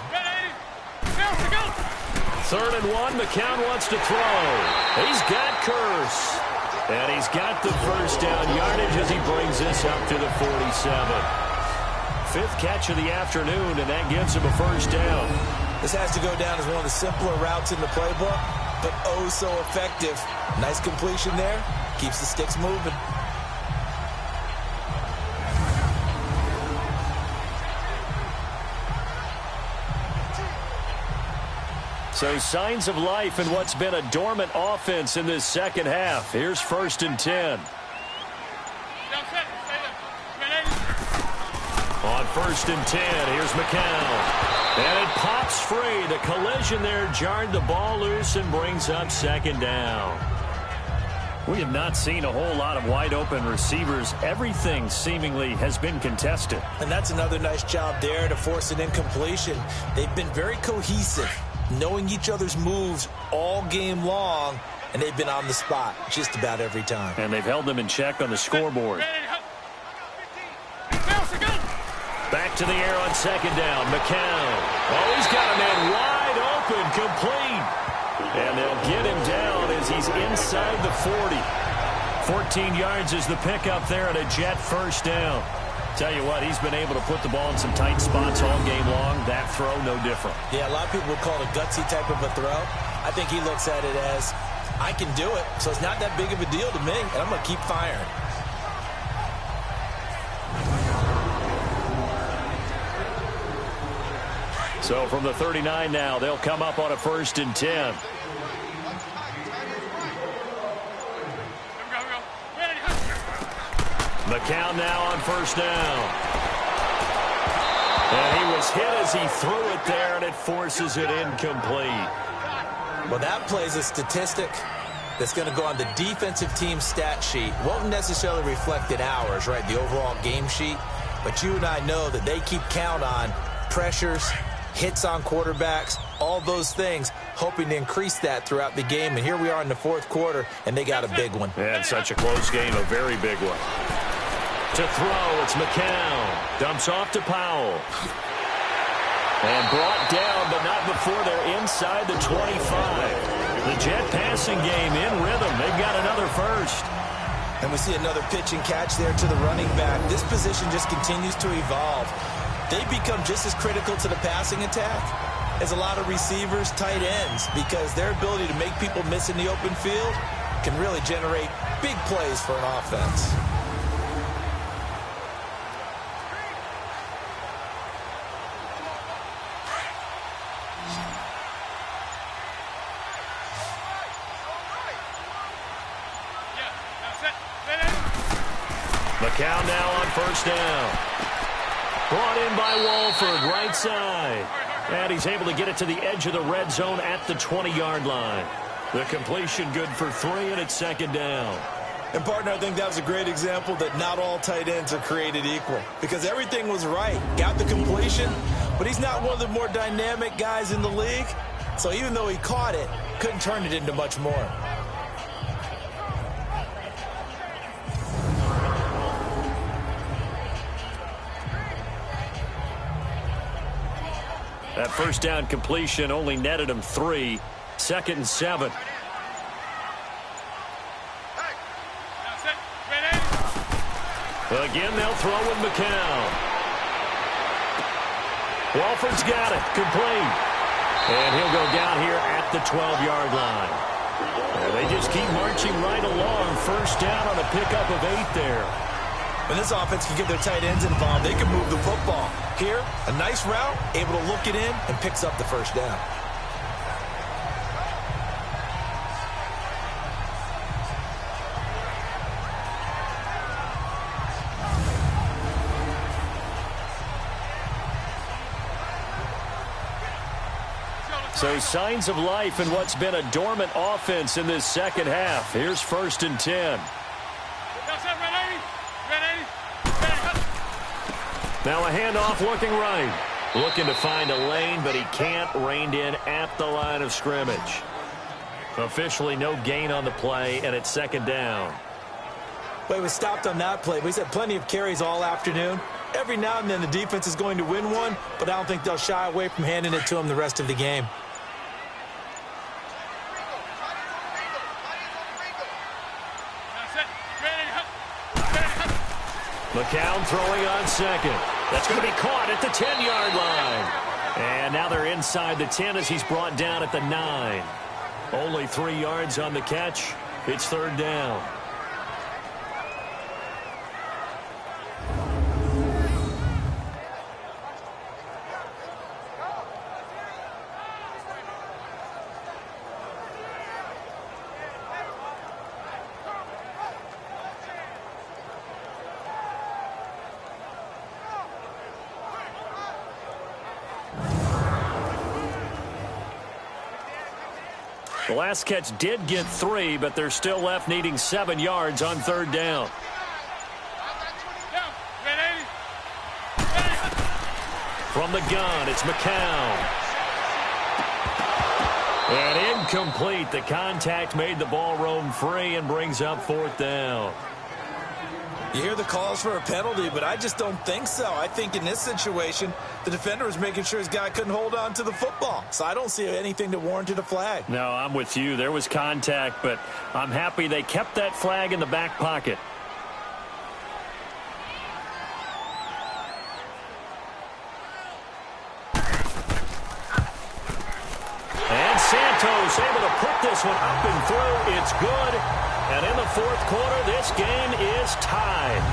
3rd and 1, McCown wants to throw. He's got Curse. And he's got the first down yardage as he brings this up to the 47. 5th catch of the afternoon, and that gives him a first down. This has to go down as one of the simpler routes in the playbook, but oh so effective. Nice completion there. Keeps the sticks moving. So signs of life in what's been a dormant offense in this second half. Here's 1st and 10. On 1st and 10, here's McCown. And it pops free. The collision there jarred the ball loose and brings up 2nd down. We have not seen a whole lot of wide-open receivers. Everything seemingly has been contested. And that's another nice job there to force an incompletion. They've been very cohesive, knowing each other's moves all game long, and they've been on the spot just about every time. And they've held them in check on the scoreboard. Back to the air on 2nd down. McCown. Oh, he's got a man wide open, complete. And they'll get him down as he's inside the 40. 14 yards is the pickup there and a Jet 1st down. Tell you what, he's been able to put the ball in some tight spots all game long. That throw, no different. Yeah, a lot of people would call it a gutsy type of a throw. I think he looks at it as, I can do it, so it's not that big of a deal to me, and I'm going to keep firing. So from the 39 now, they'll come up on a 1st and 10. McCown now on 1st down. And he was hit as he threw it there, and it forces it incomplete. Well, that plays a statistic that's going to go on the defensive team stat sheet. Won't necessarily reflect in ours, right, the overall game sheet. But you and I know that they keep count on pressures, hits on quarterbacks, all those things, hoping to increase that throughout the game. And here we are in the 4th quarter, and they got a big one. And such a close game, a very big one. To throw, it's McCown. Dumps off to Powell. And brought down, but not before they're inside the 25. The Jet passing game in rhythm. They've got another 1st. And we see another pitch and catch there to the running back. This position just continues to evolve. They become just as critical to the passing attack as a lot of receivers, tight ends, because their ability to make people miss in the open field can really generate big plays for an offense. McCown now on 1st down. Brought in by Walford, right side. And he's able to get it to the edge of the red zone at the 20-yard line. The completion good for 3, and it's 2nd down. And, partner, I think that was a great example that not all tight ends are created equal, because everything was right. Got the completion, but he's not one of the more dynamic guys in the league. So even though he caught it, couldn't turn it into much more. That 1st down completion only netted him 3. 2nd and 7. Again, they'll throw with McCown. Walford's got it. Complete. And he'll go down here at the 12-yard line. And they just keep marching right along. 1st down on a pickup of 8 there. When this offense can get their tight ends involved, they can move the football. Here, a nice route, able to look it in, and picks up the 1st down. So signs of life in what's been a dormant offense in this second half. Here's 1st and 10. Now a handoff looking right. Looking to find a lane, but he can't. Reined in at the line of scrimmage. Officially no gain on the play, and it's 2nd down. Well, he was stopped on that play, but he's had plenty of carries all afternoon. Every now and then the defense is going to win one, but I don't think they'll shy away from handing it to him the rest of the game. McCown throwing on 2nd. That's going to be caught at the 10-yard line. And now they're inside the 10 as he's brought down at the 9. Only 3 yards on the catch. It's 3rd down. The last catch did get 3, but they're still left needing 7 yards on 3rd down. From the gun, it's McCown. And incomplete. The contact made the ball roam free and brings up 4th down. You hear the calls for a penalty, but I just don't think so. I think in this situation, the defender was making sure his guy couldn't hold on to the football. So I don't see anything that warranted a flag. No, I'm with you. There was contact, but I'm happy they kept that flag in the back pocket. And Santos able to put this one up and through. It's good. And in the 4th quarter, this game is tied.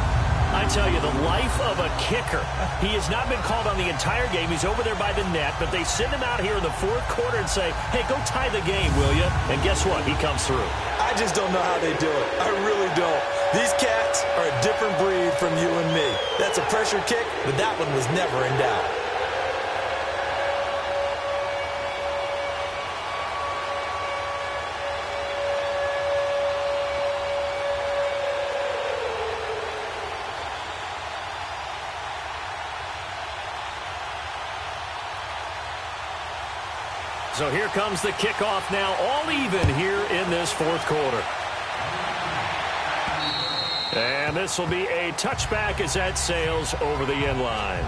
I tell you, the life of a kicker. He has not been called on the entire game. He's over there by the net, but they send him out here in the 4th quarter and say, hey, go tie the game, will you? And guess what? He comes through. I just don't know how they do it. I really don't. These cats are a different breed from you and me. That's a pressure kick, but that one was never in doubt. So here comes the kickoff now, all even here in this 4th quarter. And this will be a touchback as that sails over the end line.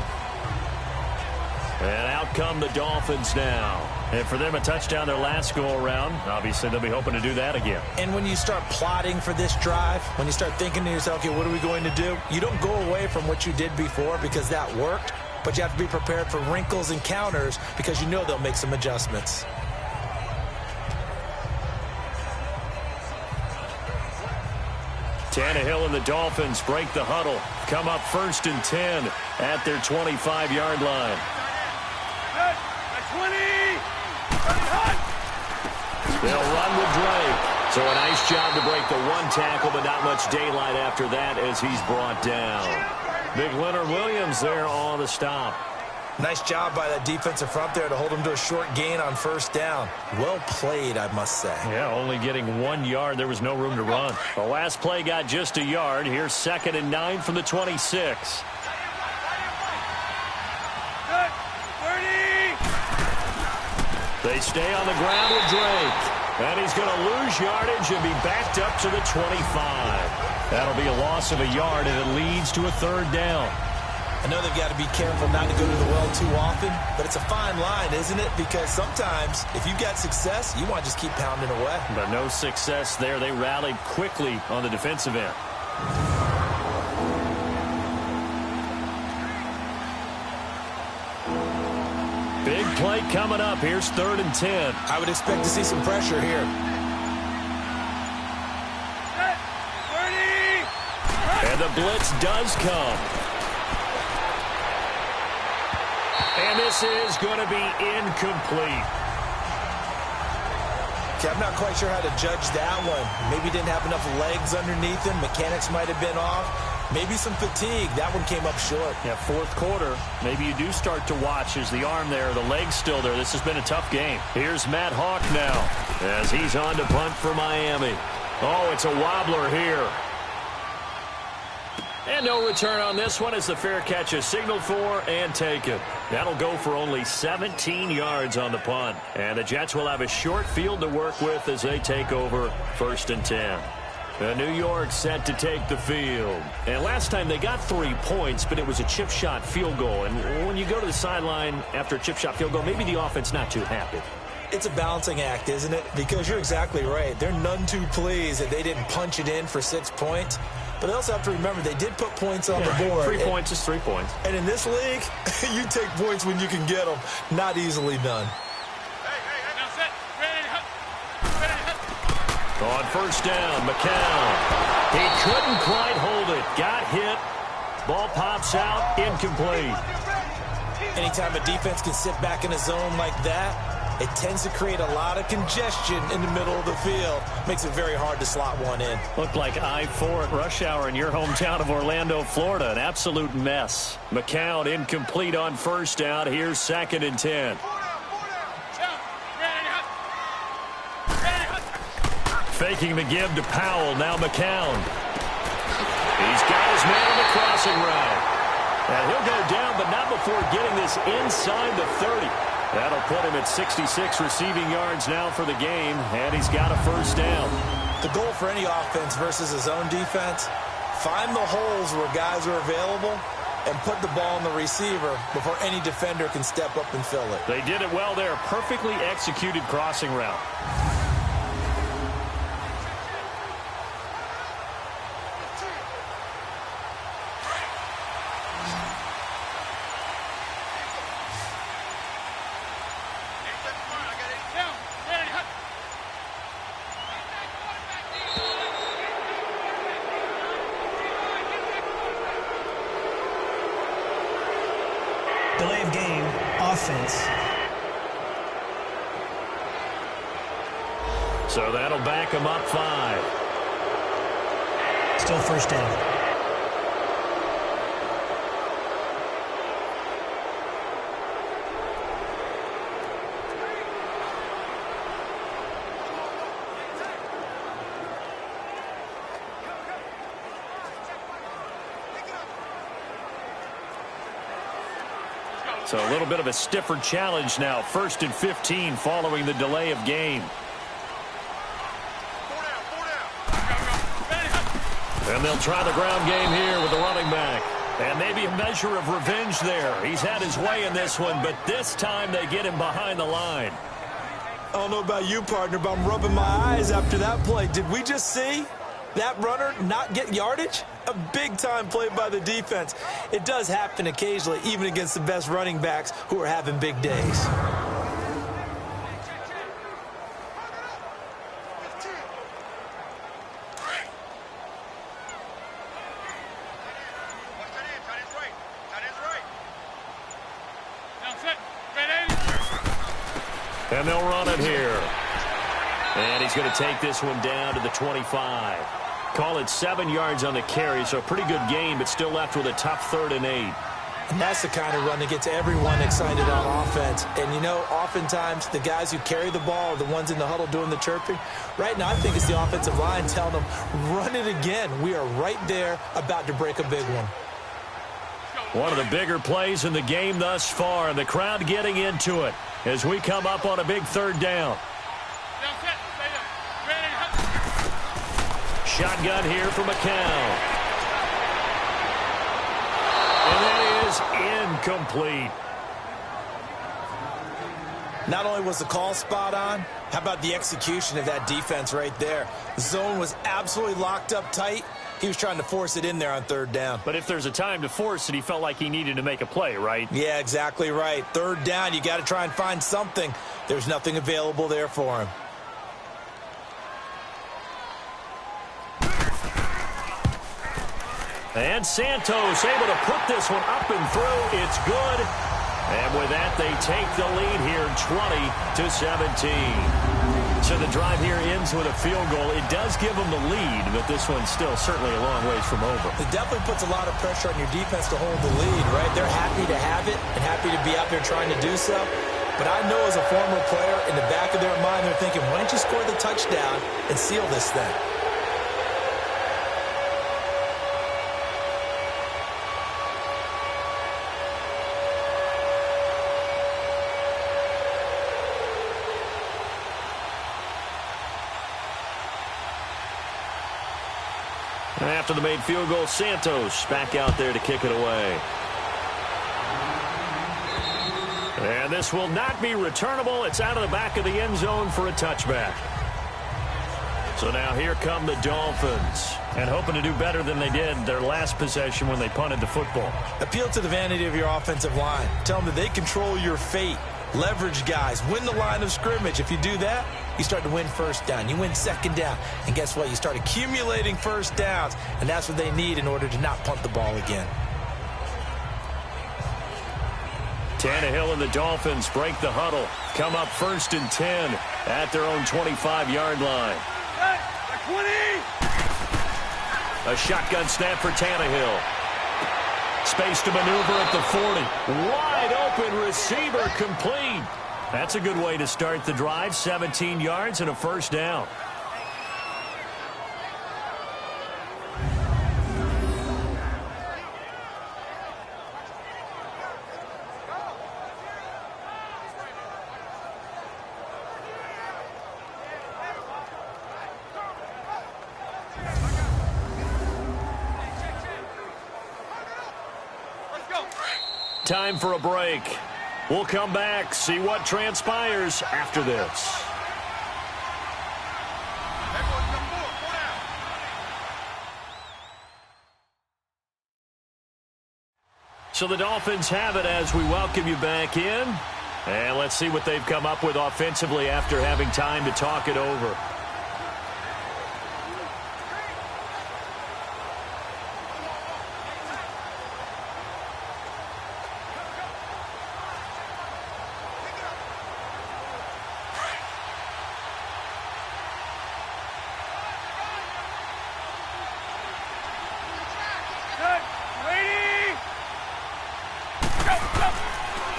And out come the Dolphins now. And for them, a touchdown their last go-around. Obviously, they'll be hoping to do that again. And when you start plotting for this drive, when you start thinking to yourself, okay, what are we going to do? You don't go away from what you did before because that worked. But you have to be prepared for wrinkles and counters because you know they'll make some adjustments. Tannehill and the Dolphins break the huddle. Come up 1st and 10 at their 25-yard line. 20! They'll run with Drake. So a nice job to break the 1 tackle, but not much daylight after that as he's brought down. Big Leonard Williams there on the stop. Nice job by that defensive front there to hold him to a short gain on 1st down. Well played, I must say. Yeah, only getting 1 yard. There was no room to run. The last play got just a yard. Here's 2nd and 9 from the 26. They stay on the ground with Drake. And he's going to lose yardage and be backed up to the 25. That'll be a loss of a yard, and it leads to a 3rd down. I know they've got to be careful not to go to the well too often, but it's a fine line, isn't it? Because sometimes, if you've got success, you want to just keep pounding away. But no success there. They rallied quickly on the defensive end. Big play coming up. Here's 3rd and 10. I would expect to see some pressure here. And the blitz does come. And this is going to be incomplete. Okay, I'm not quite sure how to judge that one. Maybe didn't have enough legs underneath him. Mechanics might have been off. Maybe some fatigue. That one came up short. Yeah, 4th quarter. Maybe you do start to watch as the arm there, the leg's still there. This has been a tough game. Here's Matt Hawk now as he's on to punt for Miami. Oh, it's a wobbler here. And no return on this one as the fair catch is signaled for and taken. That'll go for only 17 yards on the punt. And the Jets will have a short field to work with as they take over 1st and 10. New York set to take the field. And last time they got 3 points, but it was a chip shot field goal. And when you go to the sideline after a chip shot field goal, maybe the offense not too happy. It's a balancing act, isn't it? Because you're exactly right. They're none too pleased that they didn't punch it in for 6 points. But they also have to remember they did put points on the board. 3 points is 3 points. And in this league, you take points when you can get them. Not easily done. On 1st down, McCown. He couldn't quite hold it. Got hit. Ball pops out. Incomplete. Anytime a defense can sit back in a zone like that, it tends to create a lot of congestion in the middle of the field. Makes it very hard to slot one in. Looked like I-4 at rush hour in your hometown of Orlando, Florida. An absolute mess. McCown incomplete on 1st down. Here's 2nd and 10. Faking the give to Powell. Now McCown. He's got his man on the crossing route. And he'll go down, but not before getting this inside the 30. That'll put him at 66 receiving yards now for the game, and he's got a first down. The goal for any offense versus his own defense, find the holes where guys are available and put the ball on the receiver before any defender can step up and fill it. They did it well there. Perfectly executed crossing route. Delay of game, offense. So that'll back him up 5. Still first down. So a little bit of a stiffer challenge now. 1st and 15 following the delay of game. And they'll try the ground game here with the running back. And maybe a measure of revenge there. He's had his way in this one, but this time they get him behind the line. I don't know about you, partner, but I'm rubbing my eyes after that play. Did we just see that runner not get yardage? A big-time play by the defense. It does happen occasionally, even against the best running backs who are having big days. And they'll run it here. And he's going to take this one down to the 25. Call it 7 yards on the carry, so a pretty good game, but still left with a tough 3rd and 8. And that's the kind of run that gets everyone excited on offense. And, you know, oftentimes the guys who carry the ball are the ones in the huddle doing the chirping. Right now, I think it's the offensive line telling them, run it again. We are right there about to break a big one. One of the bigger plays in the game thus far, and the crowd getting into it as we come up on a big 3rd down. Shotgun here for McCown. And that is incomplete. Not only was the call spot on, how about the execution of that defense right there? The zone was absolutely locked up tight. He was trying to force it in there on 3rd down. But if there's a time to force it, he felt like he needed to make a play, right? Yeah, exactly right. 3rd down, you got to try and find something. There's nothing available there for him. And Santos able to put this one up and through. It's good. And with that, they take the lead here, 20-17. So the drive here ends with a field goal. It does give them the lead, but this one's still certainly a long ways from over. It definitely puts a lot of pressure on your defense to hold the lead, right? They're happy to have it and happy to be out there trying to do so. But I know as a former player, in the back of their mind, they're thinking, why don't you score the touchdown and seal this thing? After the made field goal, Santos back out there to kick it away. And this will not be returnable. It's out of the back of the end zone for a touchback. So now here come the Dolphins, and hoping to do better than they did their last possession when they punted the football. Appeal to the vanity of your offensive line. Tell them that they control your fate. Leverage guys. Win the line of scrimmage. If you do that, you start to win 1st down. You win 2nd down. And guess what? You start accumulating 1st downs. And that's what they need in order to not punt the ball again. Tannehill and the Dolphins break the huddle. Come up 1st and 10 at their own 25-yard line. 20! A shotgun snap for Tannehill. Space to maneuver at the 40. Wide open receiver complete. That's a good way to start the drive. 17 yards and a 1st down. Time for a break. We'll come back, see what transpires after this. So the Dolphins have it as we welcome you back in. And let's see what they've come up with offensively after having time to talk it over.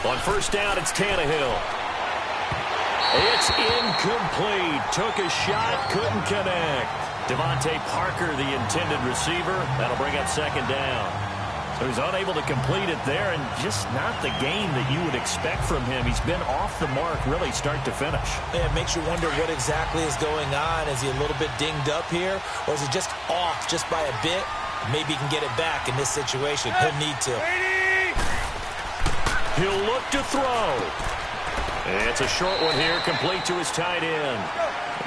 On first down, it's Tannehill. It's incomplete. Took a shot, couldn't connect. Devontae Parker, the intended receiver. That'll bring up second down. So he's unable to complete it there, and just not the game that you would expect from him. He's been off the mark really start to finish. Yeah, it makes you wonder what exactly is going on. Is he a little bit dinged up here, or is he just off just by a bit? Maybe he can get it back in this situation. He'll need to. He'll look to throw. It's a short one here, complete to his tight end.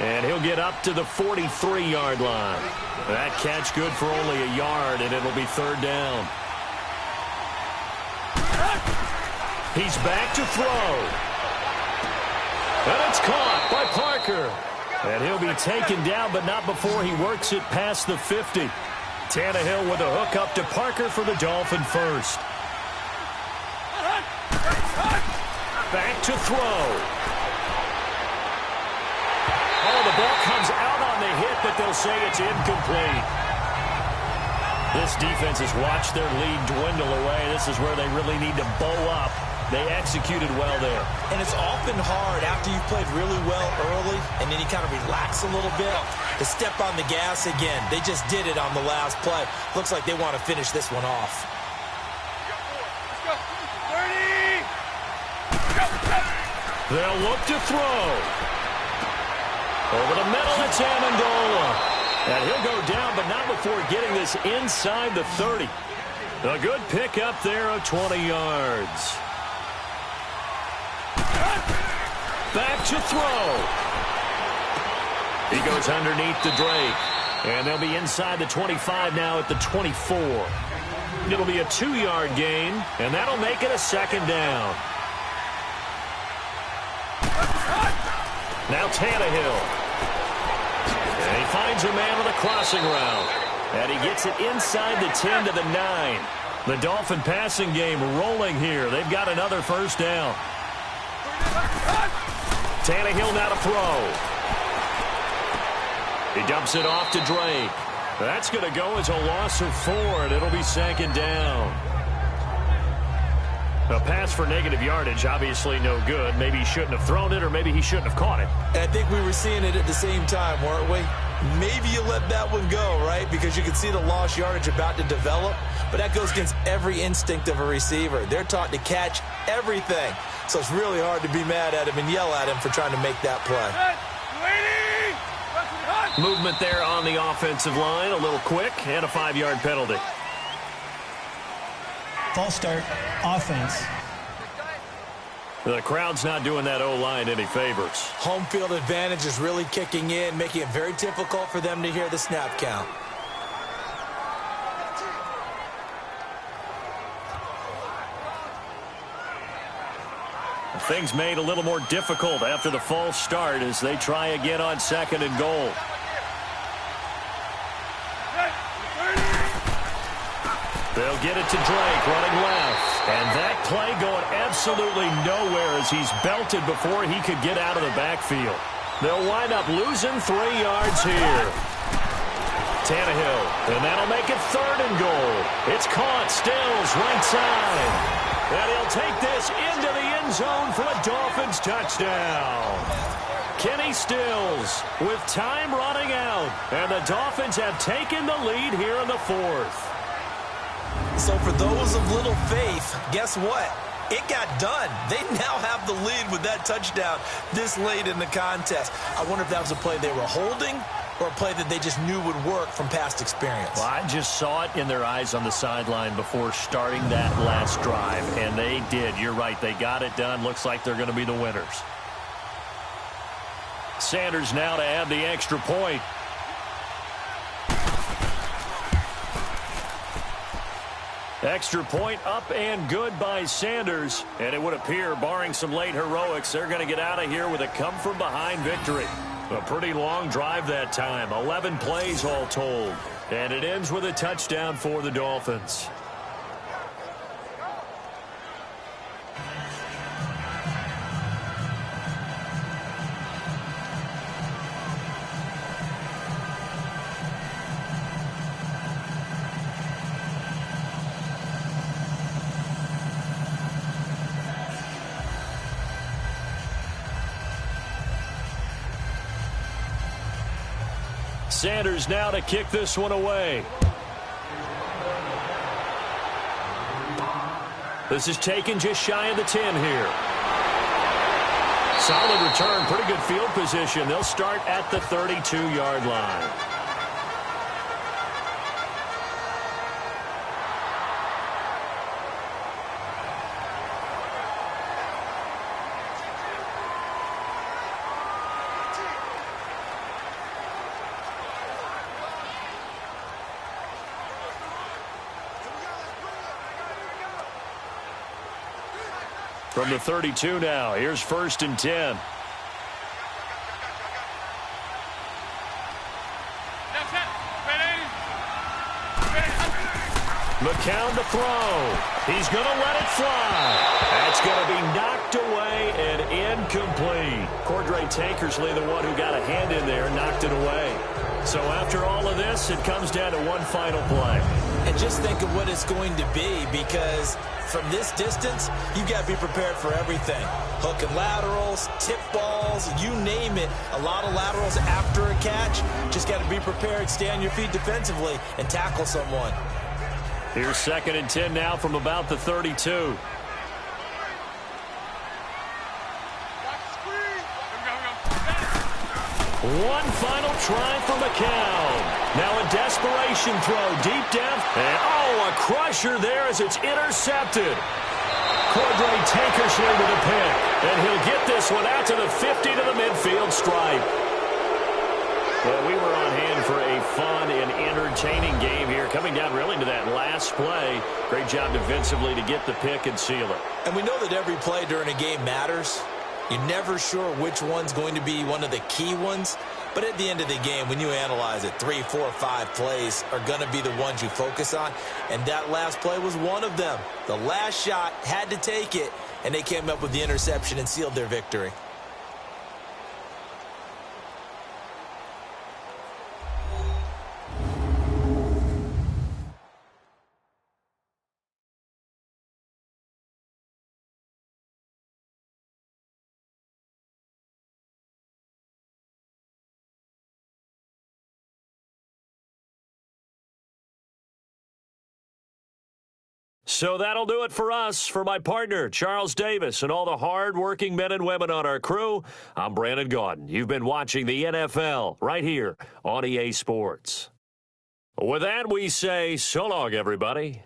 And he'll get up to the 43-yard line. That catch good for only a yard, and it'll be third down. He's back to throw. And it's caught by Parker. And he'll be taken down, but not before he works it past the 50. Tannehill with a hook up to Parker for the Dolphin first. Back to throw. Oh, the ball comes out on the hit, but they'll say it's incomplete. This defense has watched their lead dwindle away. This is where they really need to bow up. They executed well there. And it's often hard after you've played really well early and then you kind of relax a little bit to step on the gas again. They just did it on the last play. Looks like they want to finish this one off. They'll look to throw. Over the middle, it's Amendola. And he'll go down, but not before getting this inside the 30. A good pickup there of 20 yards. Back to throw. He goes underneath the Drake. And they'll be inside the 25 now at the 24. It'll be a 2-yard gain, and that'll make it a second down. Now Tannehill. And he finds a man with a crossing route. And he gets it inside the 10 to the 9. The Dolphin passing game rolling here. They've got another first down. Tannehill now to throw. He dumps it off to Drake. That's going to go as a loss of 4, and it'll be second down. A pass for negative yardage, obviously no good. Maybe he shouldn't have thrown it, or maybe he shouldn't have caught it. And I think we were seeing it at the same time, weren't we? Maybe you let that one go, right? Because you can see the lost yardage about to develop. But that goes against every instinct of a receiver. They're taught to catch everything. So it's really hard to be mad at him and yell at him for trying to make that play. Movement there on the offensive line, a little quick, and a 5-yard penalty. False start, offense. The crowd's not doing that O-line any favors. Home field advantage is really kicking in, making it very difficult for them to hear the snap count. Things made a little more difficult after the false start as they try again on second and goal. They'll get it to Drake running left. And that play going absolutely nowhere as he's belted before he could get out of the backfield. They'll wind up losing 3 yards here. Tannehill, and that'll make it third and goal. It's caught, Stills, right side. And he'll take this into the end zone for a Dolphins touchdown. Kenny Stills with time running out. And the Dolphins have taken the lead here in the 4th. So for those of little faith, guess what? It got done. They now have the lead with that touchdown this late in the contest. I wonder if that was a play they were holding or a play that they just knew would work from past experience? Well, I just saw it in their eyes on the sideline before starting that last drive, and they did. You're right. They got it done. Looks like they're going to be the winners. Sanders now to add the extra point. Extra point up and good by Sanders. And it would appear, barring some late heroics, they're going to get out of here with a come-from-behind victory. A pretty long drive that time. 11 plays all told. And it ends with a touchdown for the Dolphins. Sanders now to kick this one away. This is taken just shy of the 10 here. Solid return, pretty good field position. They'll start at the 32-yard line. From the 32 now, here's 1st and 10. McCown to throw. He's going to let it fly. That's going to be knocked away and incomplete. Cordray Tankersley, the one who got a hand in there, knocked it away. So after all of this, it comes down to one final play. And just think of what it's going to be, because from this distance, you've got to be prepared for everything. Hook and laterals, tip balls, you name it. A lot of laterals after a catch. Just got to be prepared, stay on your feet defensively, and tackle someone. Here's 2nd and 10 now from about the 32. One final try for McCown. Now a desperation throw deep down. And a crusher there as it's intercepted. Cordray Tankersley with a pick. And he'll get this one out to the 50 to the midfield stripe. Well, we were on hand for a fun and entertaining game here. Coming down really to that last play. Great job defensively to get the pick and seal it. And we know that every play during a game matters. You're never sure which one's going to be one of the key ones. But at the end of the game, when you analyze it, 3, 4, 5 plays are going to be the ones you focus on. And that last play was one of them. The last shot had to take it, and they came up with the interception and sealed their victory. So that'll do it for us. For my partner, Charles Davis, and all the hard-working men and women on our crew, I'm Brandon Gaudin. You've been watching the NFL right here on EA Sports. With that, we say so long, everybody.